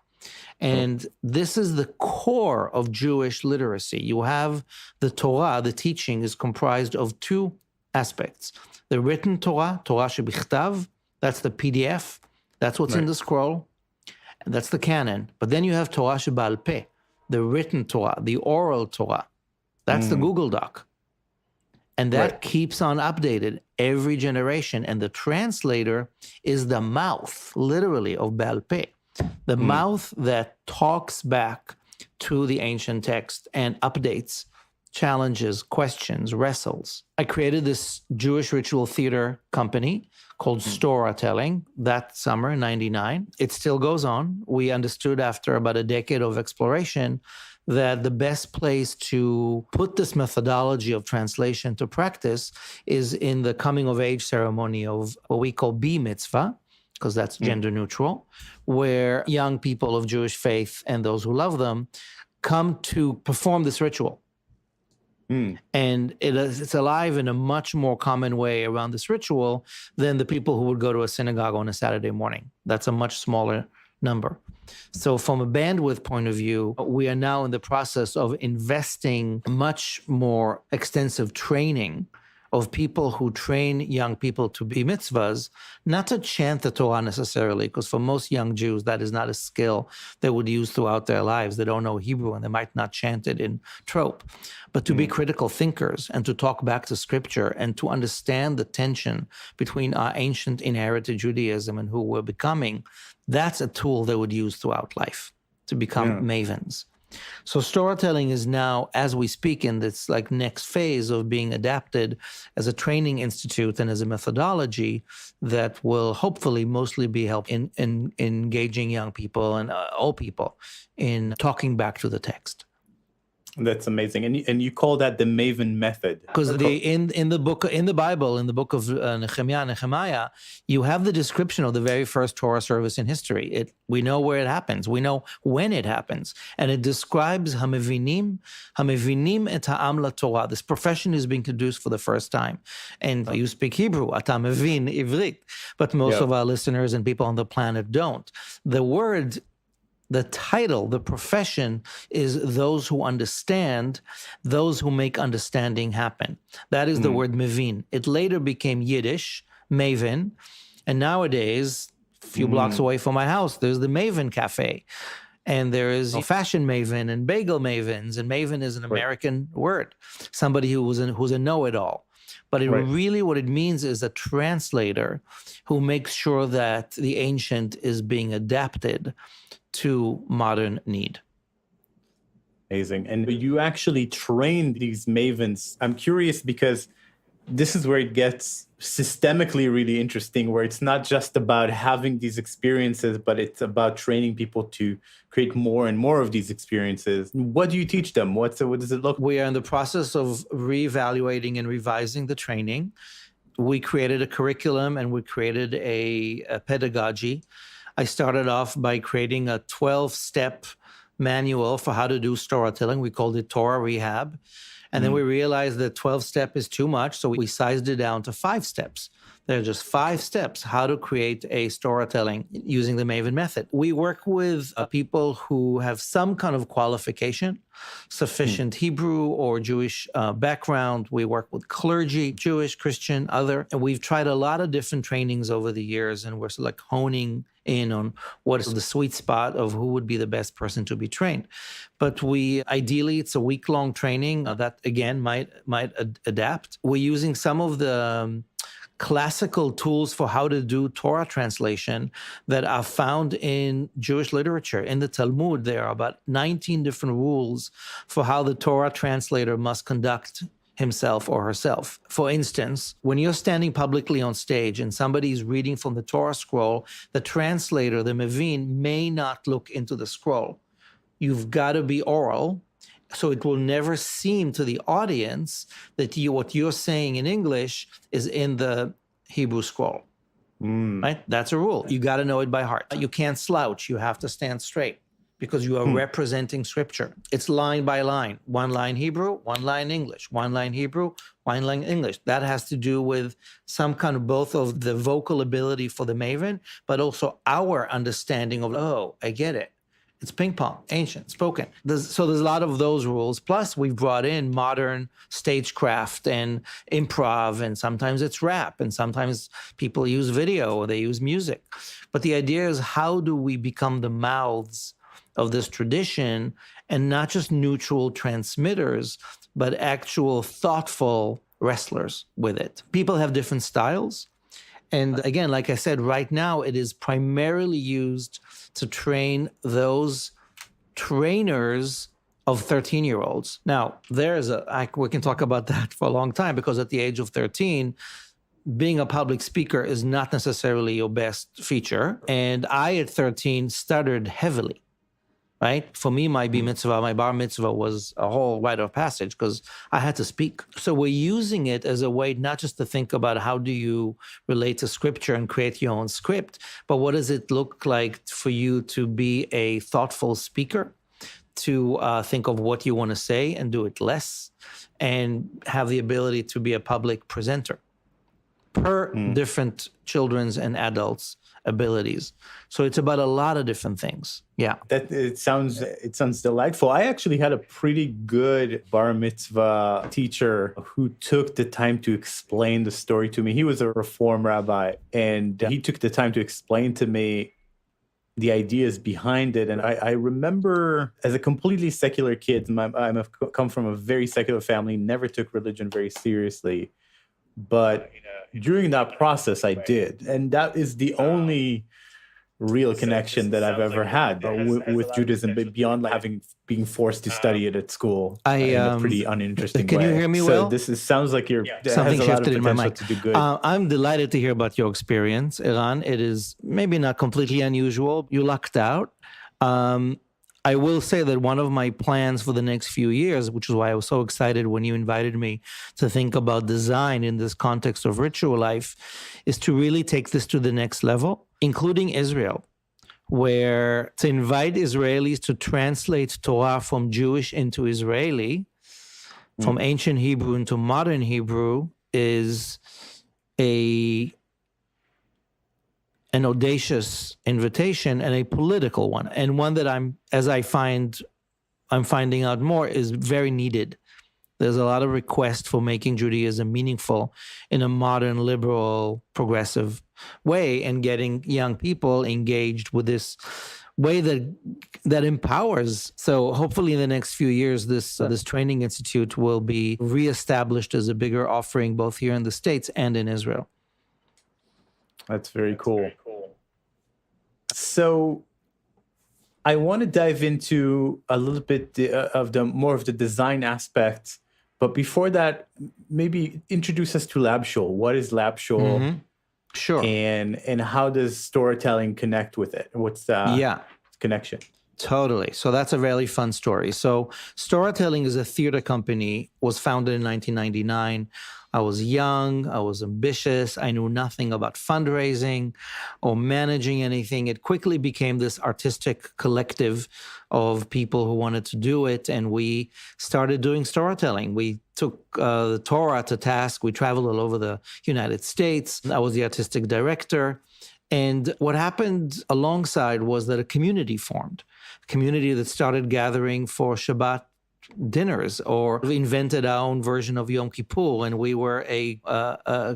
A: And this is the core of Jewish literacy. You have the Torah, the teaching is comprised of two aspects. The written Torah, Torah shebichtav, that's the PDF, that's what's in the scroll, and that's the canon. But then you have Torah sheba'al peh, the written Torah, the oral Torah. That's the Google Doc. And that keeps on updated every generation. And the translator is the mouth, literally, of Baal Peh, the mouth that talks back to the ancient text and updates, challenges, questions, wrestles. I created this Jewish ritual theater company called Storahtelling that summer, 99. It still goes on. We understood after about a decade of exploration that the best place to put this methodology of translation to practice is in the coming of age ceremony of what we call B mitzvah, because that's gender neutral, where young people of Jewish faith and those who love them come to perform this ritual. And it's alive in a much more common way around this ritual than the people who would go to a synagogue on a Saturday morning. That's a much smaller number. So from a bandwidth point of view, we are now in the process of investing much more extensive training of people who train young people to be mitzvahs, not to chant the Torah necessarily, because for most young Jews, that is not a skill they would use throughout their lives. They don't know Hebrew and they might not chant it in trope, but to be critical thinkers and to talk back to scripture and to understand the tension between our ancient inherited Judaism and who we're becoming. That's a tool they would use throughout life to become mavens. So Storahtelling is now, as we speak, in this like next phase of being adapted as a training institute and as a methodology that will hopefully mostly be helping in engaging young people and old people in talking back to the text.
C: That's amazing, and you call that the Maven method.
A: Because in the Bible, in the book of Nehemiah, you have the description of the very first Torah service in history. We know where it happens. We know when it happens, and it describes Hamevinim et ha'am laTorah. This profession is being introduced for the first time, and you speak Hebrew, ata mevin ivrit, but most of our listeners and people on the planet don't. The title, the profession, is those who understand, those who make understanding happen. That is the word mevin. It later became Yiddish, maven, and nowadays, a few blocks away from my house, there's the Maven Cafe, and there is fashion maven and bagel mavens, and maven is an American word, somebody who's a know-it-all. But really what it means is a translator who makes sure that the ancient is being adapted to modern need.
C: Amazing. And you actually trained these mavens. I'm curious because this is where it gets systemically really interesting, where it's not just about having these experiences, but it's about training people to create more and more of these experiences. What do you teach them? What does it look like?
A: We are in the process of reevaluating and revising the training. We created a curriculum and we created a pedagogy. I started off by creating a 12-step manual for how to do Storahtelling. We called it Torah Rehab. And then we realized that 12-step is too much, so we sized it down to 5 steps. There are just 5 steps how to create a Storahtelling using the Maven method. We work with people who have some kind of qualification, sufficient Hebrew or Jewish background. We work with clergy, Jewish, Christian, other. And we've tried a lot of different trainings over the years, and we're sort of like honing in on what is the sweet spot of who would be the best person to be trained. But ideally, it's a week-long training that, again, might adapt. We're using some of the classical tools for how to do Torah translation that are found in Jewish literature. In the Talmud, there are about 19 different rules for how the Torah translator must conduct himself or herself. For instance, when you're standing publicly on stage and somebody's reading from the Torah scroll, the translator, the Mavin, may not look into the scroll. You've got to be oral, so it will never seem to the audience that what you're saying in English is in the Hebrew scroll. Right? That's a rule. You got to know it by heart. You can't slouch. You have to stand straight, because you are representing scripture. It's line by line. One line Hebrew, one line English. One line Hebrew, one line English. That has to do with some kind of both of the vocal ability for the Maven, but also our understanding of, oh, I get it. It's ping pong, ancient, spoken. So there's a lot of those rules. Plus, we've brought in modern stagecraft and improv, and sometimes it's rap, and sometimes people use video or they use music. But the idea is, how do we become the mouths of this tradition, and not just neutral transmitters, but actual thoughtful wrestlers with it? People have different styles. And again, like I said, right now it is primarily used to train those trainers of 13-year-olds. Now, we can talk about that for a long time, because at the age of 13, being a public speaker is not necessarily your best feature. And I, at 13, stuttered heavily. Right? For me, my bar mitzvah was a whole rite of passage, because I had to speak. So we're using it as a way not just to think about how do you relate to scripture and create your own script, but what does it look like for you to be a thoughtful speaker, to think of what you want to say and do it less, and have the ability to be a public presenter per different children's and adults' abilities. So it's about a lot of different things. Yeah.
C: It sounds delightful. I actually had a pretty good bar mitzvah teacher who took the time to explain the story to me. He was a Reform rabbi, and he took the time to explain to me the ideas behind it. And I remember, as a completely secular kid, I've come from a very secular family, never took religion very seriously. But during that process, I did. And that is the only real connection that I've ever had with Judaism, beyond being forced to study it at school in a pretty uninteresting way.
A: Can you hear me well?
C: So sounds like
A: something shifted in my mind.
C: To do good.
A: I'm delighted to hear about your experience, Iran. It is maybe not completely unusual. You lucked out. I will say that one of my plans for the next few years, which is why I was so excited when you invited me to think about design in this context of ritual life, is to really take this to the next level, including Israel, where to invite Israelis to translate Torah from Jewish into Israeli, from ancient Hebrew into modern Hebrew, is an audacious invitation, and a political one, and one that I'm finding out more, is very needed. There's a lot of request for making Judaism meaningful in a modern, liberal, progressive way, and getting young people engaged with this way that empowers. So hopefully in the next few years, this training institute will be reestablished as a bigger offering, both here in the States and in Israel.
C: That's very cool. So I want to dive into a little bit of the more of the design aspects. But before that, maybe introduce us to Lab Shul. What is Lab Shul?
A: Sure.
C: And how does Storahtelling connect with it? What's the connection?
A: Totally. So that's a really fun story. So Storahtelling is a theater company, was founded in 1999. I was young, I was ambitious, I knew nothing about fundraising or managing anything. It quickly became this artistic collective of people who wanted to do it, and we started doing Storahtelling. We took the Torah to task. We traveled all over the United States. I was the artistic director. And what happened alongside was that a community formed, a community that started gathering for Shabbat dinners or invented our own version of Yom Kippur. And we were a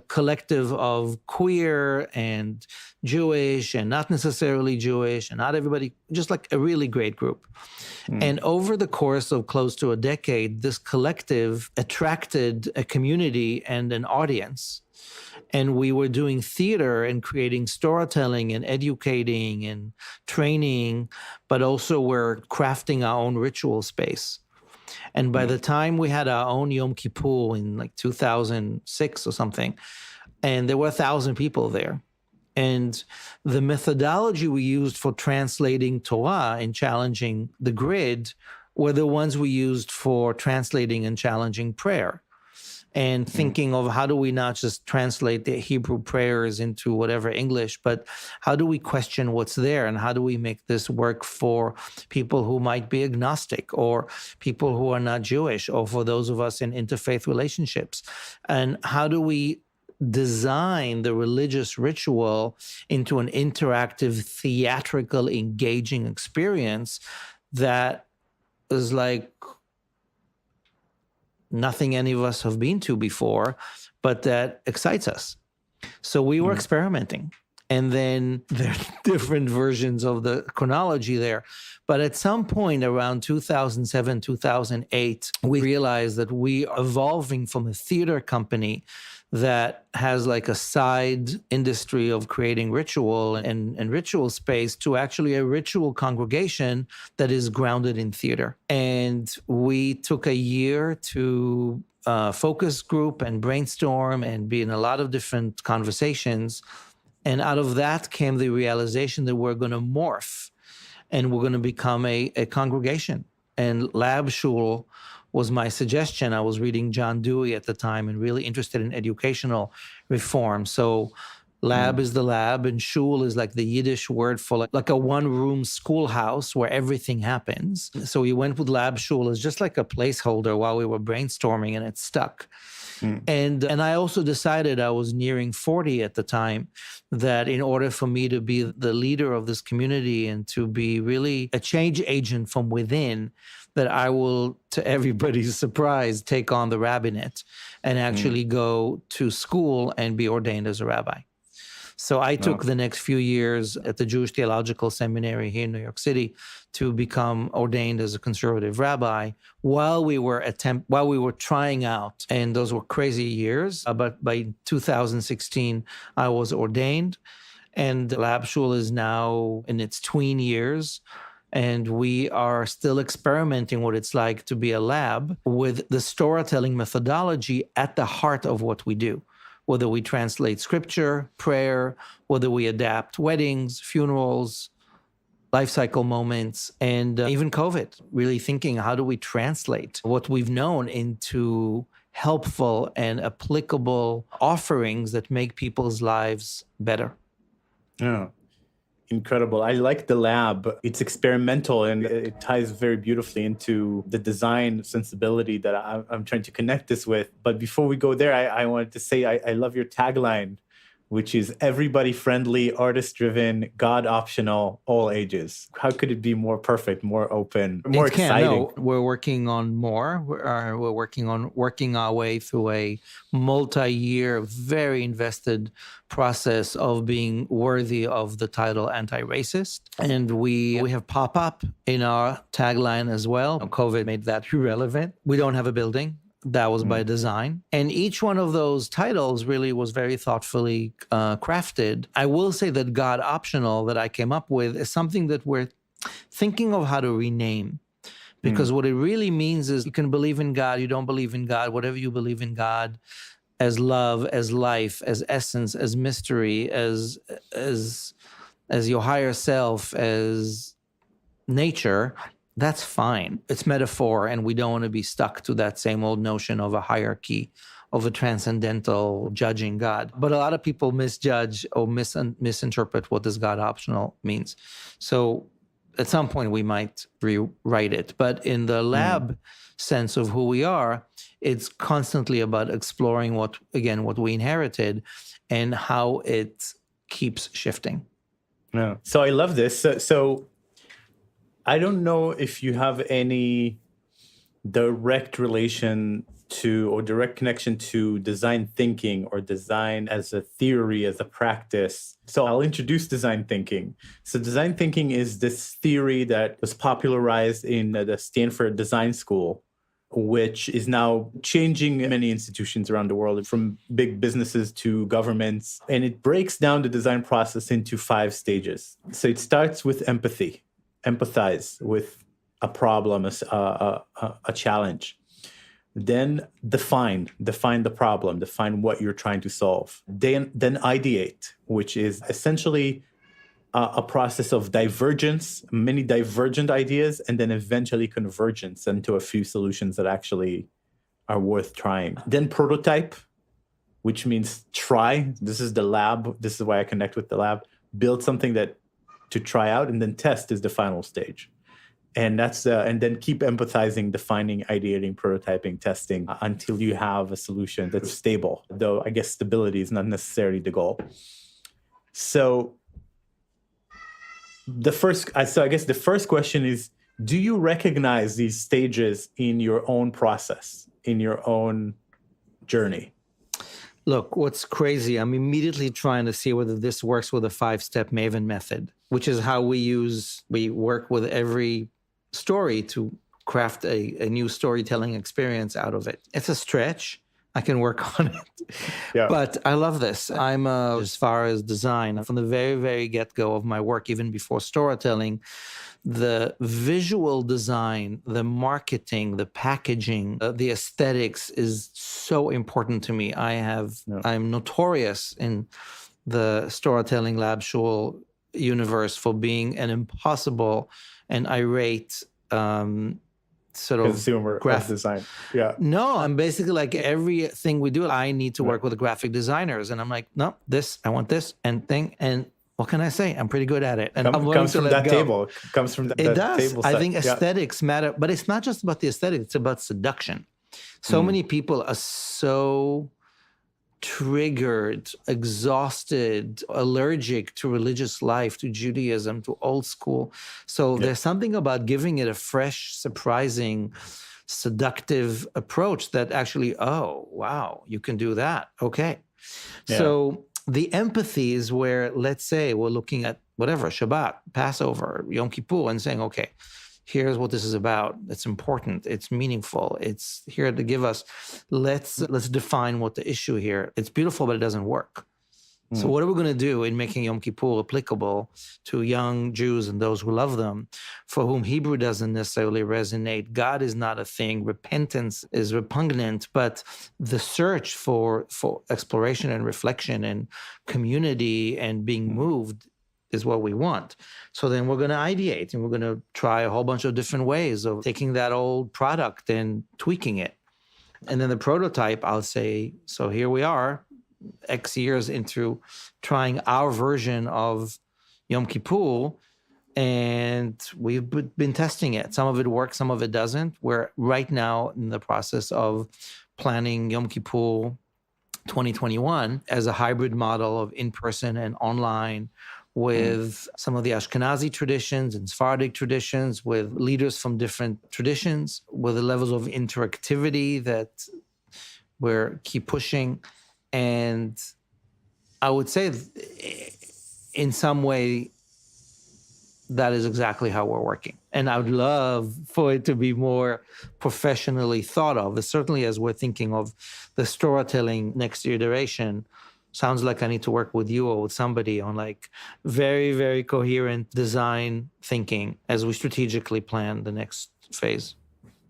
A: collective of queer and Jewish and not necessarily Jewish and not everybody, just like a really great group. And over the course of close to a decade, this collective attracted a community and an audience. And we were doing theater and creating storytelling and educating and training, but also we're crafting our own ritual space. And by the time we had our own Yom Kippur in like 2006 or something, and there were 1,000 people there. And the methodology we used for translating Torah and challenging the grid were the ones we used for translating and challenging prayer. And thinking of how do we not just translate the Hebrew prayers into whatever English, but how do we question what's there? And how do we make this work for people who might be agnostic or people who are not Jewish or for those of us in interfaith relationships? And how do we design the religious ritual into an interactive, theatrical, engaging experience that is like nothing any of us have been to before, but that excites us. So we were experimenting. And then there are different versions of the chronology there. But at some point around 2007, 2008, we realized that we are evolving from a theater company that has like a side industry of creating ritual and ritual space to actually a ritual congregation that is grounded in theater. And we took a year to focus group and brainstorm and be in a lot of different conversations. And out of that came the realization that we're going to morph and we're going to become a congregation. And Lab Shul was my suggestion. I was reading John Dewey at the time and really interested in educational reform. So lab is the lab, and shul is like the Yiddish word for like a one-room schoolhouse where everything happens. So we went with Lab Shul as just like a placeholder while we were brainstorming, and it stuck. And I also decided, I was nearing 40 at the time, that in order for me to be the leader of this community and to be really a change agent from within, that I will, to everybody's surprise, take on the rabbinate and actually go to school and be ordained as a rabbi. So I took the next few years at the Jewish Theological Seminary here in New York City to become ordained as a conservative rabbi while we were trying out. And those were crazy years. But by 2016, I was ordained. And Lab Shul is now in its tween years. And we are still experimenting what it's like to be a lab with the storytelling methodology at the heart of what we do. Whether we translate scripture, prayer, whether we adapt weddings, funerals, life cycle moments, and even COVID, really thinking, how do we translate what we've known into helpful and applicable offerings that make people's lives better?
C: Yeah. Incredible. I like the lab. It's experimental and it ties very beautifully into the design sensibility that I'm trying to connect this with. But before we go there, I wanted to say I love your tagline, which is everybody friendly, artist driven, God optional, all ages. How could it be more perfect, more open, more exciting?
A: No, we're working on more. We're working our way through a multi-year, very invested process of being worthy of the title anti-racist. And we have pop-up in our tagline as well. COVID made that irrelevant. We don't have a building. That was by design. And each one of those titles really was very thoughtfully crafted. I will say that God optional that I came up with is something that we're thinking of how to rename. Because what it really means is you can believe in God, you don't believe in God, whatever you believe in God, as love, as life, as essence, as mystery, as your higher self, as nature, that's fine. It's metaphor, and we don't want to be stuck to that same old notion of a hierarchy, of a transcendental judging God. But a lot of people misjudge or misinterpret what this God optional means. So at some point we might rewrite it. But in the lab sense of who we are, it's constantly about exploring what we inherited and how it keeps shifting.
C: Yeah. So I love this. So I don't know if you have any direct relation to or direct connection to design thinking or design as a theory, as a practice. So I'll introduce design thinking. So design thinking is this theory that was popularized in the Stanford Design School, which is now changing many institutions around the world, from big businesses to governments. And it breaks down the design process into 5 stages. So it starts with empathy, empathize with a problem, a challenge. Then define the problem, define what you're trying to solve. Then ideate, which is essentially a process of divergence, many divergent ideas, and then eventually convergence into a few solutions that actually are worth trying. Then prototype, which means try. This is the lab. This is why I connect with the lab. Build something that to try out, and then test is the final stage. And that's and then keep empathizing, defining, ideating, prototyping, testing until you have a solution that's stable. Though I guess stability is not necessarily the goal. So I guess the first question is: do you recognize these stages in your own process, in your own journey?
A: Look, what's crazy, I'm immediately trying to see whether this works with a 5-step Maven method, which is how we work with every story to craft a new storytelling experience out of it. It's a stretch. I can work on it. Yeah. But I love this. I'm, as far as design, from the very, very get-go of my work, even before Storahtelling, the visual design, the marketing, the packaging, the aesthetics is so important to me. I'm notorious in the Storahtelling Lab Shul universe for being an impossible and irate sort of
C: consumer graphic design. Yeah.
A: No, I'm basically like everything we do, I need to work with the graphic designers. And I'm like, no, I want this and thing. And what can I say? I'm pretty good at it. And
C: comes from that table. Comes from that
A: table. It does.
C: Table
A: I think aesthetics matter, but it's not just about the aesthetics, it's about seduction. So many people are so triggered, exhausted, allergic to religious life, to Judaism, to old school. So there's something about giving it a fresh, surprising, seductive approach that actually, oh, wow, you can do that. Okay. Yeah. So the empathy is where, let's say, we're looking at whatever, Shabbat, Passover, Yom Kippur, and saying, okay, here's what this is about. It's important. It's meaningful. It's here to give us, let's define what the issue here. It's beautiful, but it doesn't work. So what are we going to do in making Yom Kippur applicable to young Jews and those who love them, for whom Hebrew doesn't necessarily resonate? God is not a thing. Repentance is repugnant, but the search for exploration and reflection and community and being moved is what we want. So then we're going to ideate, and we're going to try a whole bunch of different ways of taking that old product and tweaking it. And then the prototype, I'll say, so here we are, X years into trying our version of Yom Kippur, and we've been testing it. Some of it works, some of it doesn't. We're right now in the process of planning Yom Kippur 2021 as a hybrid model of in-person and online, with some of the Ashkenazi traditions and Sephardic traditions, with leaders from different traditions, with the levels of interactivity that we're keep pushing. And I would say in some way, that is exactly how we're working. And I would love for it to be more professionally thought of, certainly as we're thinking of the Storahtelling next iteration. sounds like I need to work with you or with somebody on like very, very coherent design thinking as we strategically plan the next phase.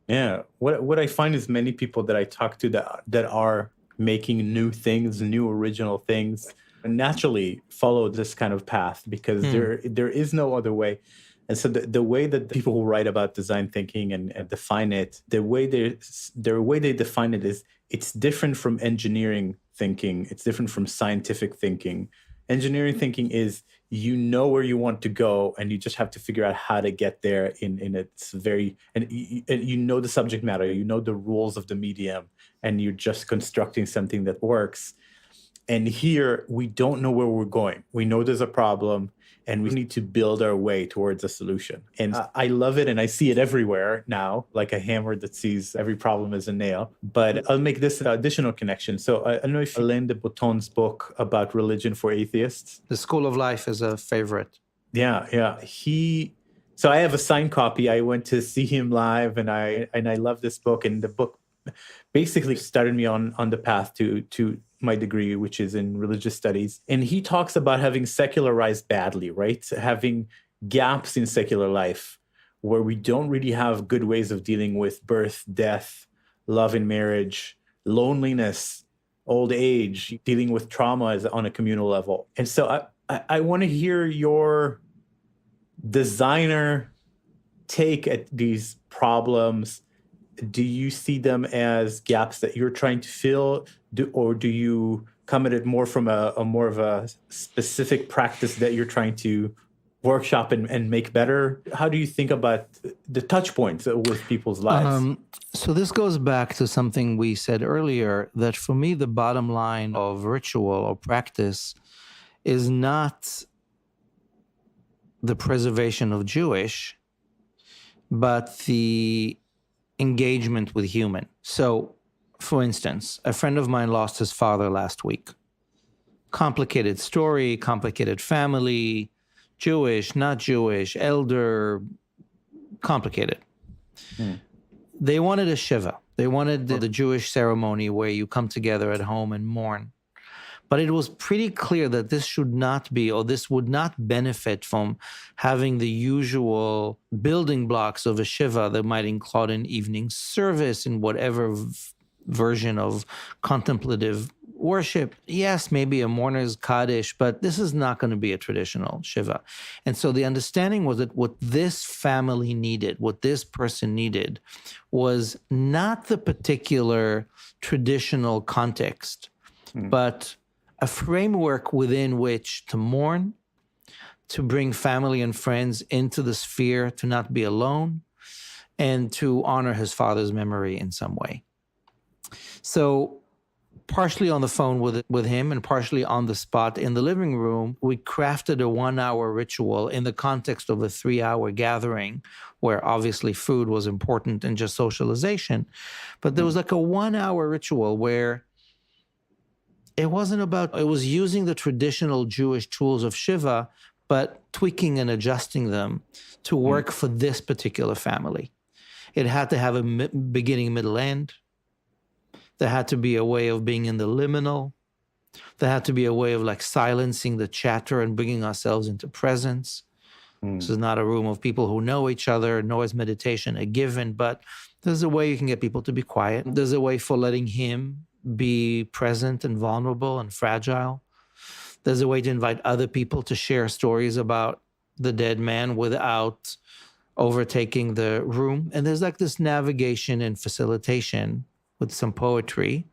C: Yeah. What I find is many people that I talk to that are making new things, new original things, naturally follow this kind of path because there is no other way. And so the way that people who write about design thinking and define it, the way they define it is it's different from engineering thinking. It's different from scientific thinking. Engineering thinking is you know where you want to go and you just have to figure out how to get there in its very, and you know the subject matter, you know the rules of the medium, and you're just constructing something that works. And here we don't know where we're going. We know there's a problem and we need to build our way towards a solution. And I love it and I see it everywhere now, like a hammer that sees every problem as a nail. But I'll make this additional connection. So I don't know if Alain de Botton's book about religion for atheists.
A: The School of Life is a favorite.
C: Yeah. So I have a signed copy. I went to see him live and I love this book. And the book basically started me on the path to my degree, which is in religious studies. And he talks about having secularized badly, right? Having gaps in secular life where we don't really have good ways of dealing with birth, death, love and marriage, loneliness, old age, dealing with trauma on a communal level. And so I want to hear your designer take at these problems. Do you see them as gaps that you're trying to fill, or do you come at it more from a more of a specific practice that you're trying to workshop and make better? How do you think about the touch points with people's lives?
A: So this goes back to something we said earlier, that for me, the bottom line of ritual or practice is not the preservation of Jewish, but the engagement with human. So, for instance, a friend of mine lost his father last week. Complicated story, complicated family, Jewish, not Jewish, elder, complicated. They wanted a shiva. They wanted the Jewish ceremony where you come together at home and mourn. But it was pretty clear that this should not be, or this would not benefit from having the usual building blocks of a shiva that might include an evening service in whatever version of contemplative worship. Yes, maybe a mourner's kaddish, but this is not going to be a traditional shiva. And so the understanding was that what this family needed, what this person needed, was not the particular traditional context, but a framework within which to mourn, to bring family and friends into the sphere, to not be alone, and to honor his father's memory in some way. So partially on the phone with him and partially on the spot in the living room, we crafted a 1-hour ritual in the context of a 3-hour gathering where obviously food was important and just socialization. But there was like a 1-hour ritual where it was using the traditional Jewish tools of Shiva, but tweaking and adjusting them to work for this particular family. It had to have a beginning, middle, end. There had to be a way of being in the liminal. There had to be a way of like silencing the chatter and bringing ourselves into presence. This is not a room of people who know each other, nor is meditation a given, but there's a way you can get people to be quiet. There's a way for letting him be present and vulnerable and fragile. There's a way to invite other people to share stories about the dead man without overtaking the room. And there's like this navigation and facilitation with some poetry.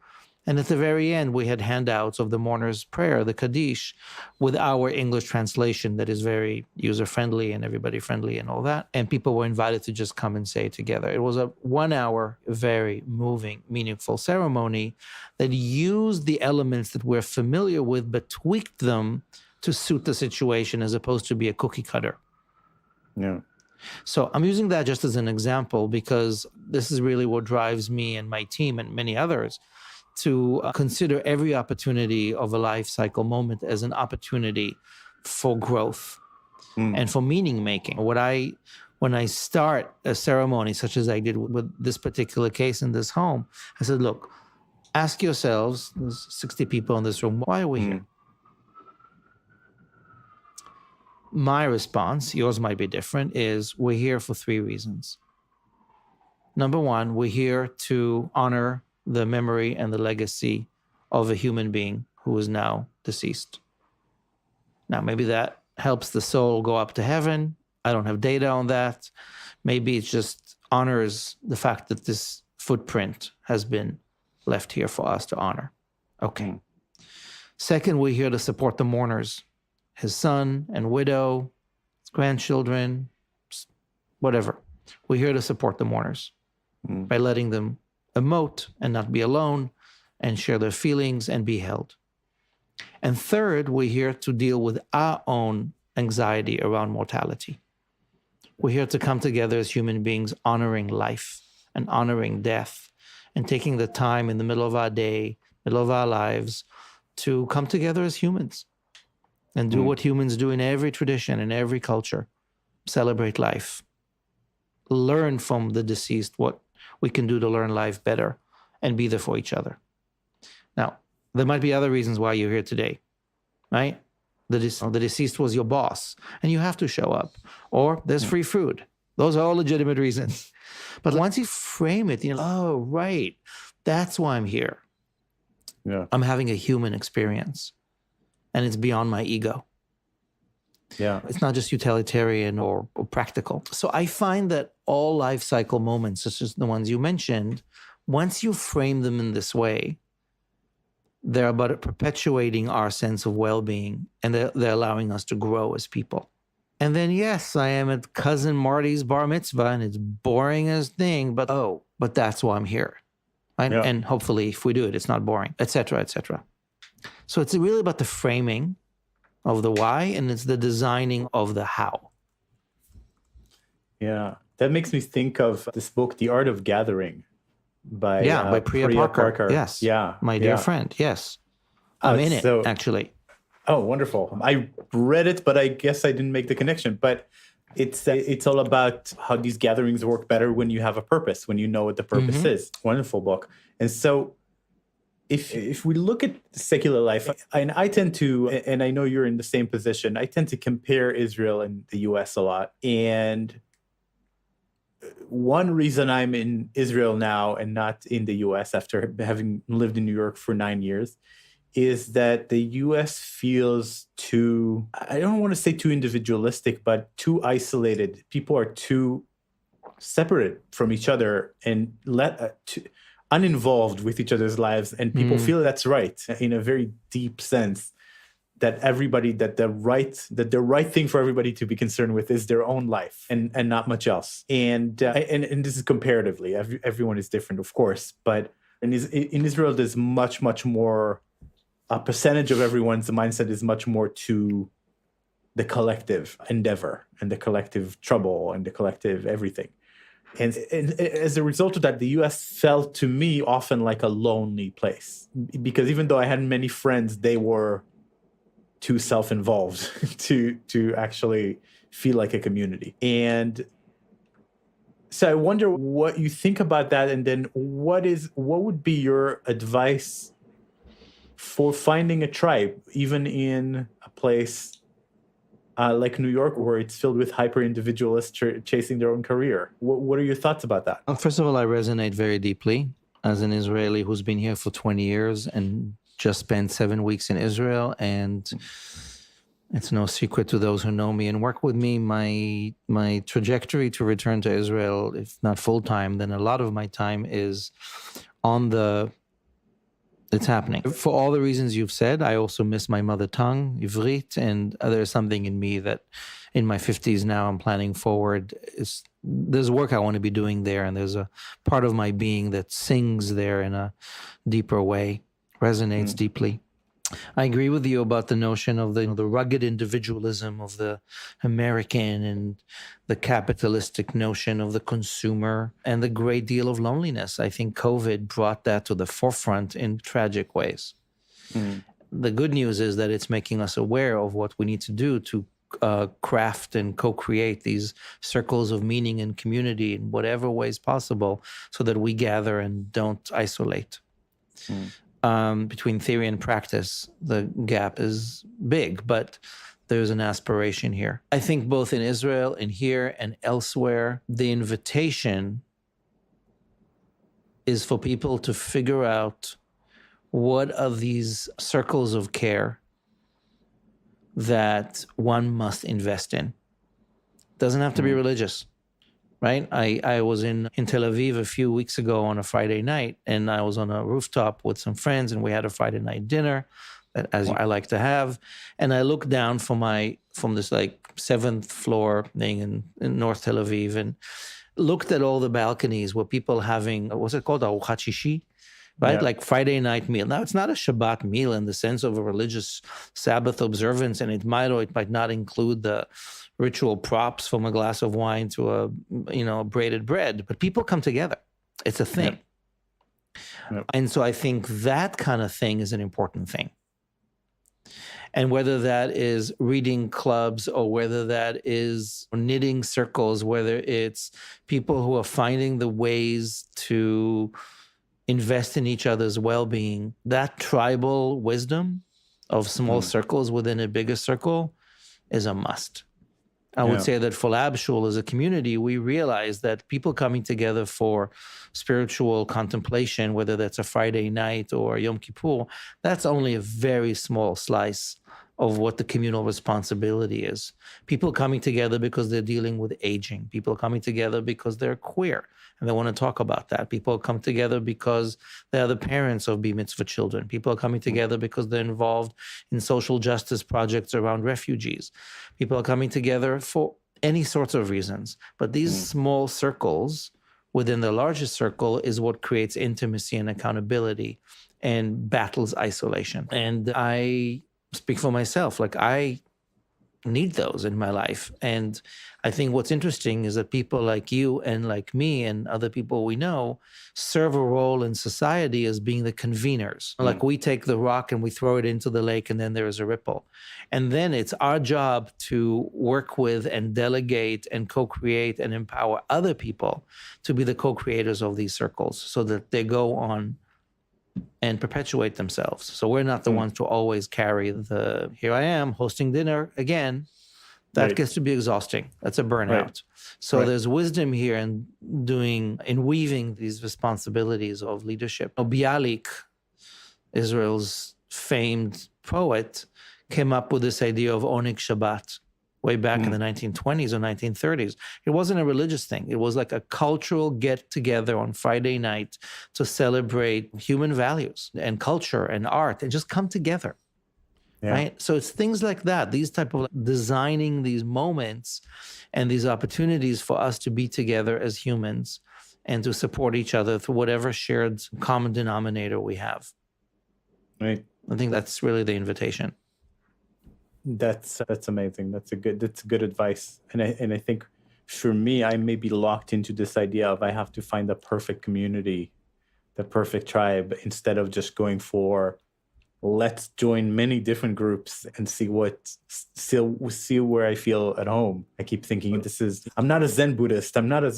A: And at the very end, we had handouts of the mourner's prayer, the Kaddish, with our English translation that is very user-friendly and everybody-friendly and all that. And people were invited to just come and say it together. It was a 1-hour, very moving, meaningful ceremony that used the elements that we're familiar with, but tweaked them to suit the situation as opposed to be a cookie cutter.
C: Yeah.
A: So I'm using that just as an example because this is really what drives me and my team and many others to consider every opportunity of a life cycle moment as an opportunity for growth and for meaning making. When I start a ceremony such as I did with this particular case in this home, I said, look, Ask yourselves, there's 60 people in this room, why are we here? My response, yours might be different, is we're here for 3 reasons. Number 1, we're here to honor the memory and the legacy of a human being who is now deceased. Now, maybe that helps the soul go up to heaven. I don't have data on that. Maybe it just honors the fact that this footprint has been left here for us to honor. Okay. Second, we're here to support the mourners, his son and widow, his grandchildren, whatever. We're here to support the mourners by letting them emote and not be alone and share their feelings and be held. And third, we're here to deal with our own anxiety around mortality. We're here to come together as human beings, honoring life and honoring death and taking the time in the middle of our day, middle of our lives, to come together as humans and do what humans do in every tradition, in every culture. Celebrate life. Learn from the deceased what we can do to learn life better and be there for each other. Now, there might be other reasons why you're here today, right? The deceased was your boss and you have to show up. Or there's free food. Those are all legitimate reasons. But once you frame it, oh, right, that's why I'm here.
C: Yeah.
A: I'm having a human experience and it's beyond my ego.
C: Yeah.
A: It's not just utilitarian or practical. So I find that all life cycle moments, such as the ones you mentioned, once you frame them in this way, they're about perpetuating our sense of well-being and they're allowing us to grow as people. And then, yes, I am at cousin Marty's bar mitzvah and it's boring as thing, but that's why I'm here. Right?
C: Yeah.
A: And hopefully if we do it, it's not boring, et cetera, et cetera. So it's really about the framing of the why and it's the designing of the how.
C: Yeah. That makes me think of this book, The Art of Gathering by
A: Priya Parker. Yes.
C: Yeah.
A: My dear friend. Yes. I'm in it, actually.
C: Oh, wonderful. I read it, but I guess I didn't make the connection. But it's all about how these gatherings work better when you have a purpose, when you know what the purpose is. Wonderful book. And so if we look at secular life, and I tend to, and I know you're in the same position, I tend to compare Israel and the US a lot. And one reason I'm in Israel now and not in the US after having lived in New York for 9 years is that the US feels too, I don't want to say too individualistic, but too isolated. People are too separate from each other and uninvolved with each other's lives. And people feel that's right in a very deep sense. That the right thing for everybody to be concerned with is their own life and not much else. And this is comparatively, everyone is different, of course. But in Israel, there's much more. A percentage of everyone's mindset is much more to the collective endeavor and the collective trouble and the collective everything. And as a result of that, the U.S. felt to me often like a lonely place because even though I had many friends, they were too self-involved to actually feel like a community. And so I wonder what you think about that, and then what would be your advice for finding a tribe, even in a place like New York, where it's filled with hyper-individualists chasing their own career? What are your thoughts about that?
A: First of all, I resonate very deeply as an Israeli who's been here for 20 years and just spent 7 weeks in Israel, and it's no secret to those who know me and work with me, my trajectory to return to Israel, if not full-time, then a lot of my time is it's happening. For all the reasons you've said, I also miss my mother tongue, Ivrit, and there's something in me that in my 50s now I'm planning forward. There's work I want to be doing there, and there's a part of my being that sings there in a deeper way. Resonates deeply. I agree with you about the notion of the rugged individualism of the American and the capitalistic notion of the consumer and the great deal of loneliness. I think COVID brought that to the forefront in tragic ways. The good news is that it's making us aware of what we need to do to craft and co-create these circles of meaning and community in whatever ways possible so that we gather and don't isolate. Between theory and practice, the gap is big, but there's an aspiration here. I think both in Israel and here and elsewhere, the invitation is for people to figure out what are these circles of care that one must invest in. Doesn't have to be religious, right? I was in Tel Aviv a few weeks ago on a Friday night, and I was on a rooftop with some friends, and we had a Friday night dinner, as I like to have. And I looked down from this like 7th floor thing in North Tel Aviv and looked at all the balconies where people having, what's it called, Aruchat Shishi? Right?
C: Yeah.
A: Like Friday night meal. Now, it's not a Shabbat meal in the sense of a religious Sabbath observance, and it might or it might not include the ritual props from a glass of wine to a braided bread, but people come together. It's a thing.
C: Yep.
A: And so I think that kind of thing is an important thing. And whether that is reading clubs or whether that is knitting circles, whether it's people who are finding the ways to invest in each other's well-being, that tribal wisdom of small circles within a bigger circle is a must. I would say that for Lab Shul as a community, we realize that people coming together for spiritual contemplation, whether that's a Friday night or Yom Kippur, that's only a very small slice of what the communal responsibility is. People coming together because they're dealing with aging. People coming together because they're queer and they want to talk about that. People come together because they're the parents of Bar Mitzvah children. People are coming together because they're involved in social justice projects around refugees. People are coming together for any sorts of reasons. But these small circles within the larger circle is what creates intimacy and accountability and battles isolation. And I speak for myself, like I need those in my life. And I think what's interesting is that people like you and like me and other people we know serve a role in society as being the conveners. Like we take the rock and we throw it into the lake and then there is a ripple. And then it's our job to work with and delegate and co-create and empower other people to be the co-creators of these circles so that they go on and perpetuate themselves. So we're not the ones to always carry here I am hosting dinner again. That gets to be exhausting. That's a burnout. So there's wisdom here in weaving these responsibilities of leadership. Bialik, Israel's famed poet, came up with this idea of Oneg Shabbat way back in the 1920s or 1930s. It wasn't a religious thing. It was like a cultural get-together on Friday night to celebrate human values and culture and art and just come together, right? So it's things like that, these type of designing these moments and these opportunities for us to be together as humans and to support each other through whatever shared common denominator we have.
C: Right.
A: I think that's really the invitation.
C: That's amazing. That's good advice. And I think for me, I may be locked into this idea of I have to find the perfect community, the perfect tribe, instead of just going for let's join many different groups and see where I feel at home. I keep thinking I'm not a Zen Buddhist. I'm not a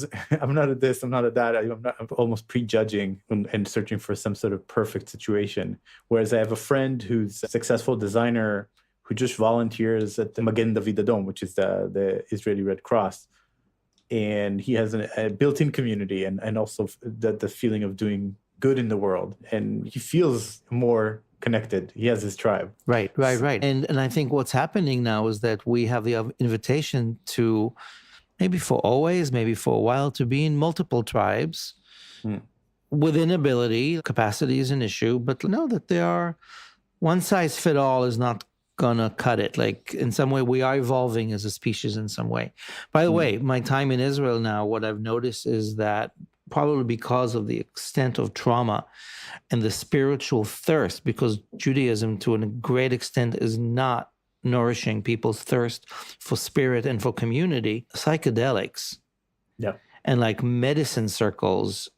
C: this, I'm not a that. I'm almost prejudging and searching for some sort of perfect situation. Whereas I have a friend who's a successful designer who just volunteers at the Magen David Adom, which is the Israeli Red Cross. And he has a built-in community and also the feeling of doing good in the world. And he feels more connected. He has his tribe.
A: Right. And I think what's happening now is that we have the invitation to, maybe for always, maybe for a while, to be in multiple tribes within ability. Capacity is an issue, but know that there are one size fit all is not gonna cut it. Like in some way, we are evolving as a species in some way. By the way, my time in Israel now, what I've noticed is that probably because of the extent of trauma and the spiritual thirst, because Judaism to a great extent is not nourishing people's thirst for spirit and for community, psychedelics and like medicine circles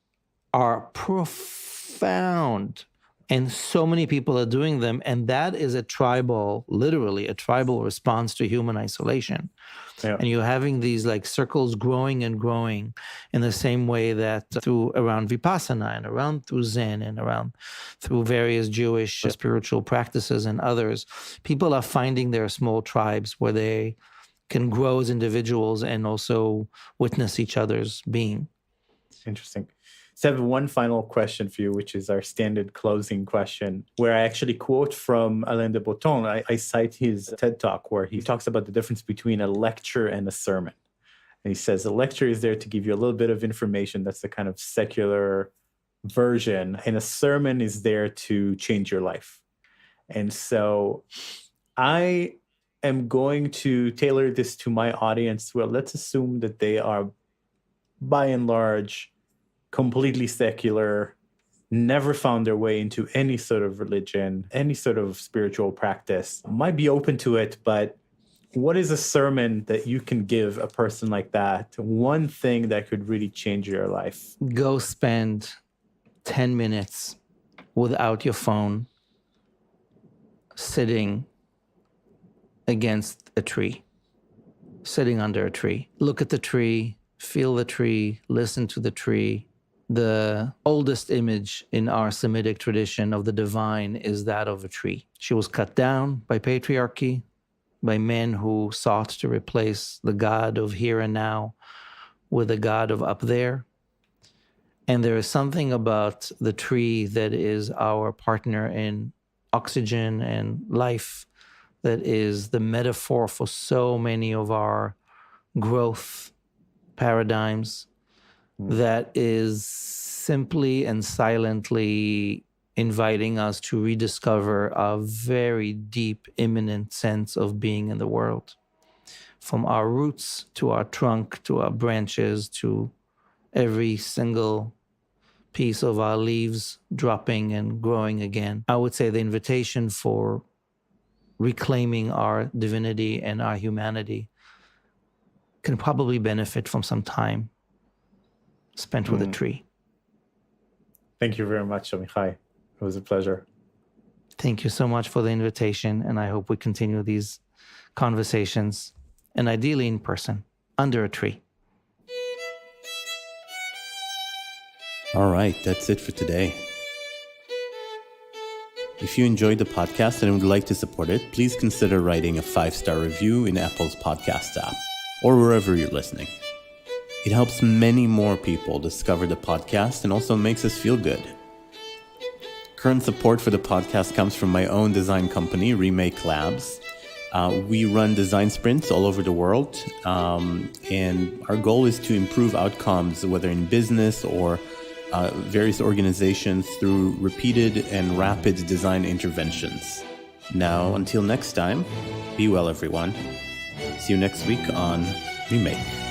A: are profound And so many people are doing them. And that is literally a tribal response to human isolation.
C: Yeah.
A: And you're having these like circles growing and growing in the same way that around Vipassana and around through Zen and around through various Jewish spiritual practices and others, people are finding their small tribes where they can grow as individuals and also witness each other's being.
C: Interesting. So I have one final question for you, which is our standard closing question, where I actually quote from Alain de Botton. I cite his TED Talk where he talks about the difference between a lecture and a sermon. And he says a lecture is there to give you a little bit of information. That's the kind of secular version. And a sermon is there to change your life. And so I am going to tailor this to my audience. Well, let's assume that they are, by and large, completely secular, never found their way into any sort of religion, any sort of spiritual practice, might be open to it, but what is a sermon that you can give a person like that? One thing that could really change your life?
A: Go spend 10 minutes without your phone, sitting against a tree, sitting under a tree. Look at the tree, feel the tree, listen to the tree. The oldest image in our Semitic tradition of the divine is that of a tree. She was cut down by patriarchy, by men who sought to replace the God of here and now with the God of up there. And there is something about the tree that is our partner in oxygen and life that is the metaphor for so many of our growth paradigms, that is simply and silently inviting us to rediscover a very deep, immanent sense of being in the world. From our roots to our trunk, to our branches, to every single piece of our leaves dropping and growing again. I would say the invitation for reclaiming our divinity and our humanity can probably benefit from some time spent with a tree.
C: Thank you very much, Amichai. It was a pleasure.
A: Thank you so much for the invitation, and I hope we continue these conversations, and ideally in person, under a tree.
D: All right, that's it for today. If you enjoyed the podcast and would like to support it, please consider writing a 5-star review in Apple's podcast app or wherever you're listening. It helps many more people discover the podcast and also makes us feel good. Current support for the podcast comes from my own design company, Remake Labs. We run design sprints all over the world, and our goal is to improve outcomes, whether in business or various organizations, through repeated and rapid design interventions. Now, until next time, be well, everyone. See you next week on Remake.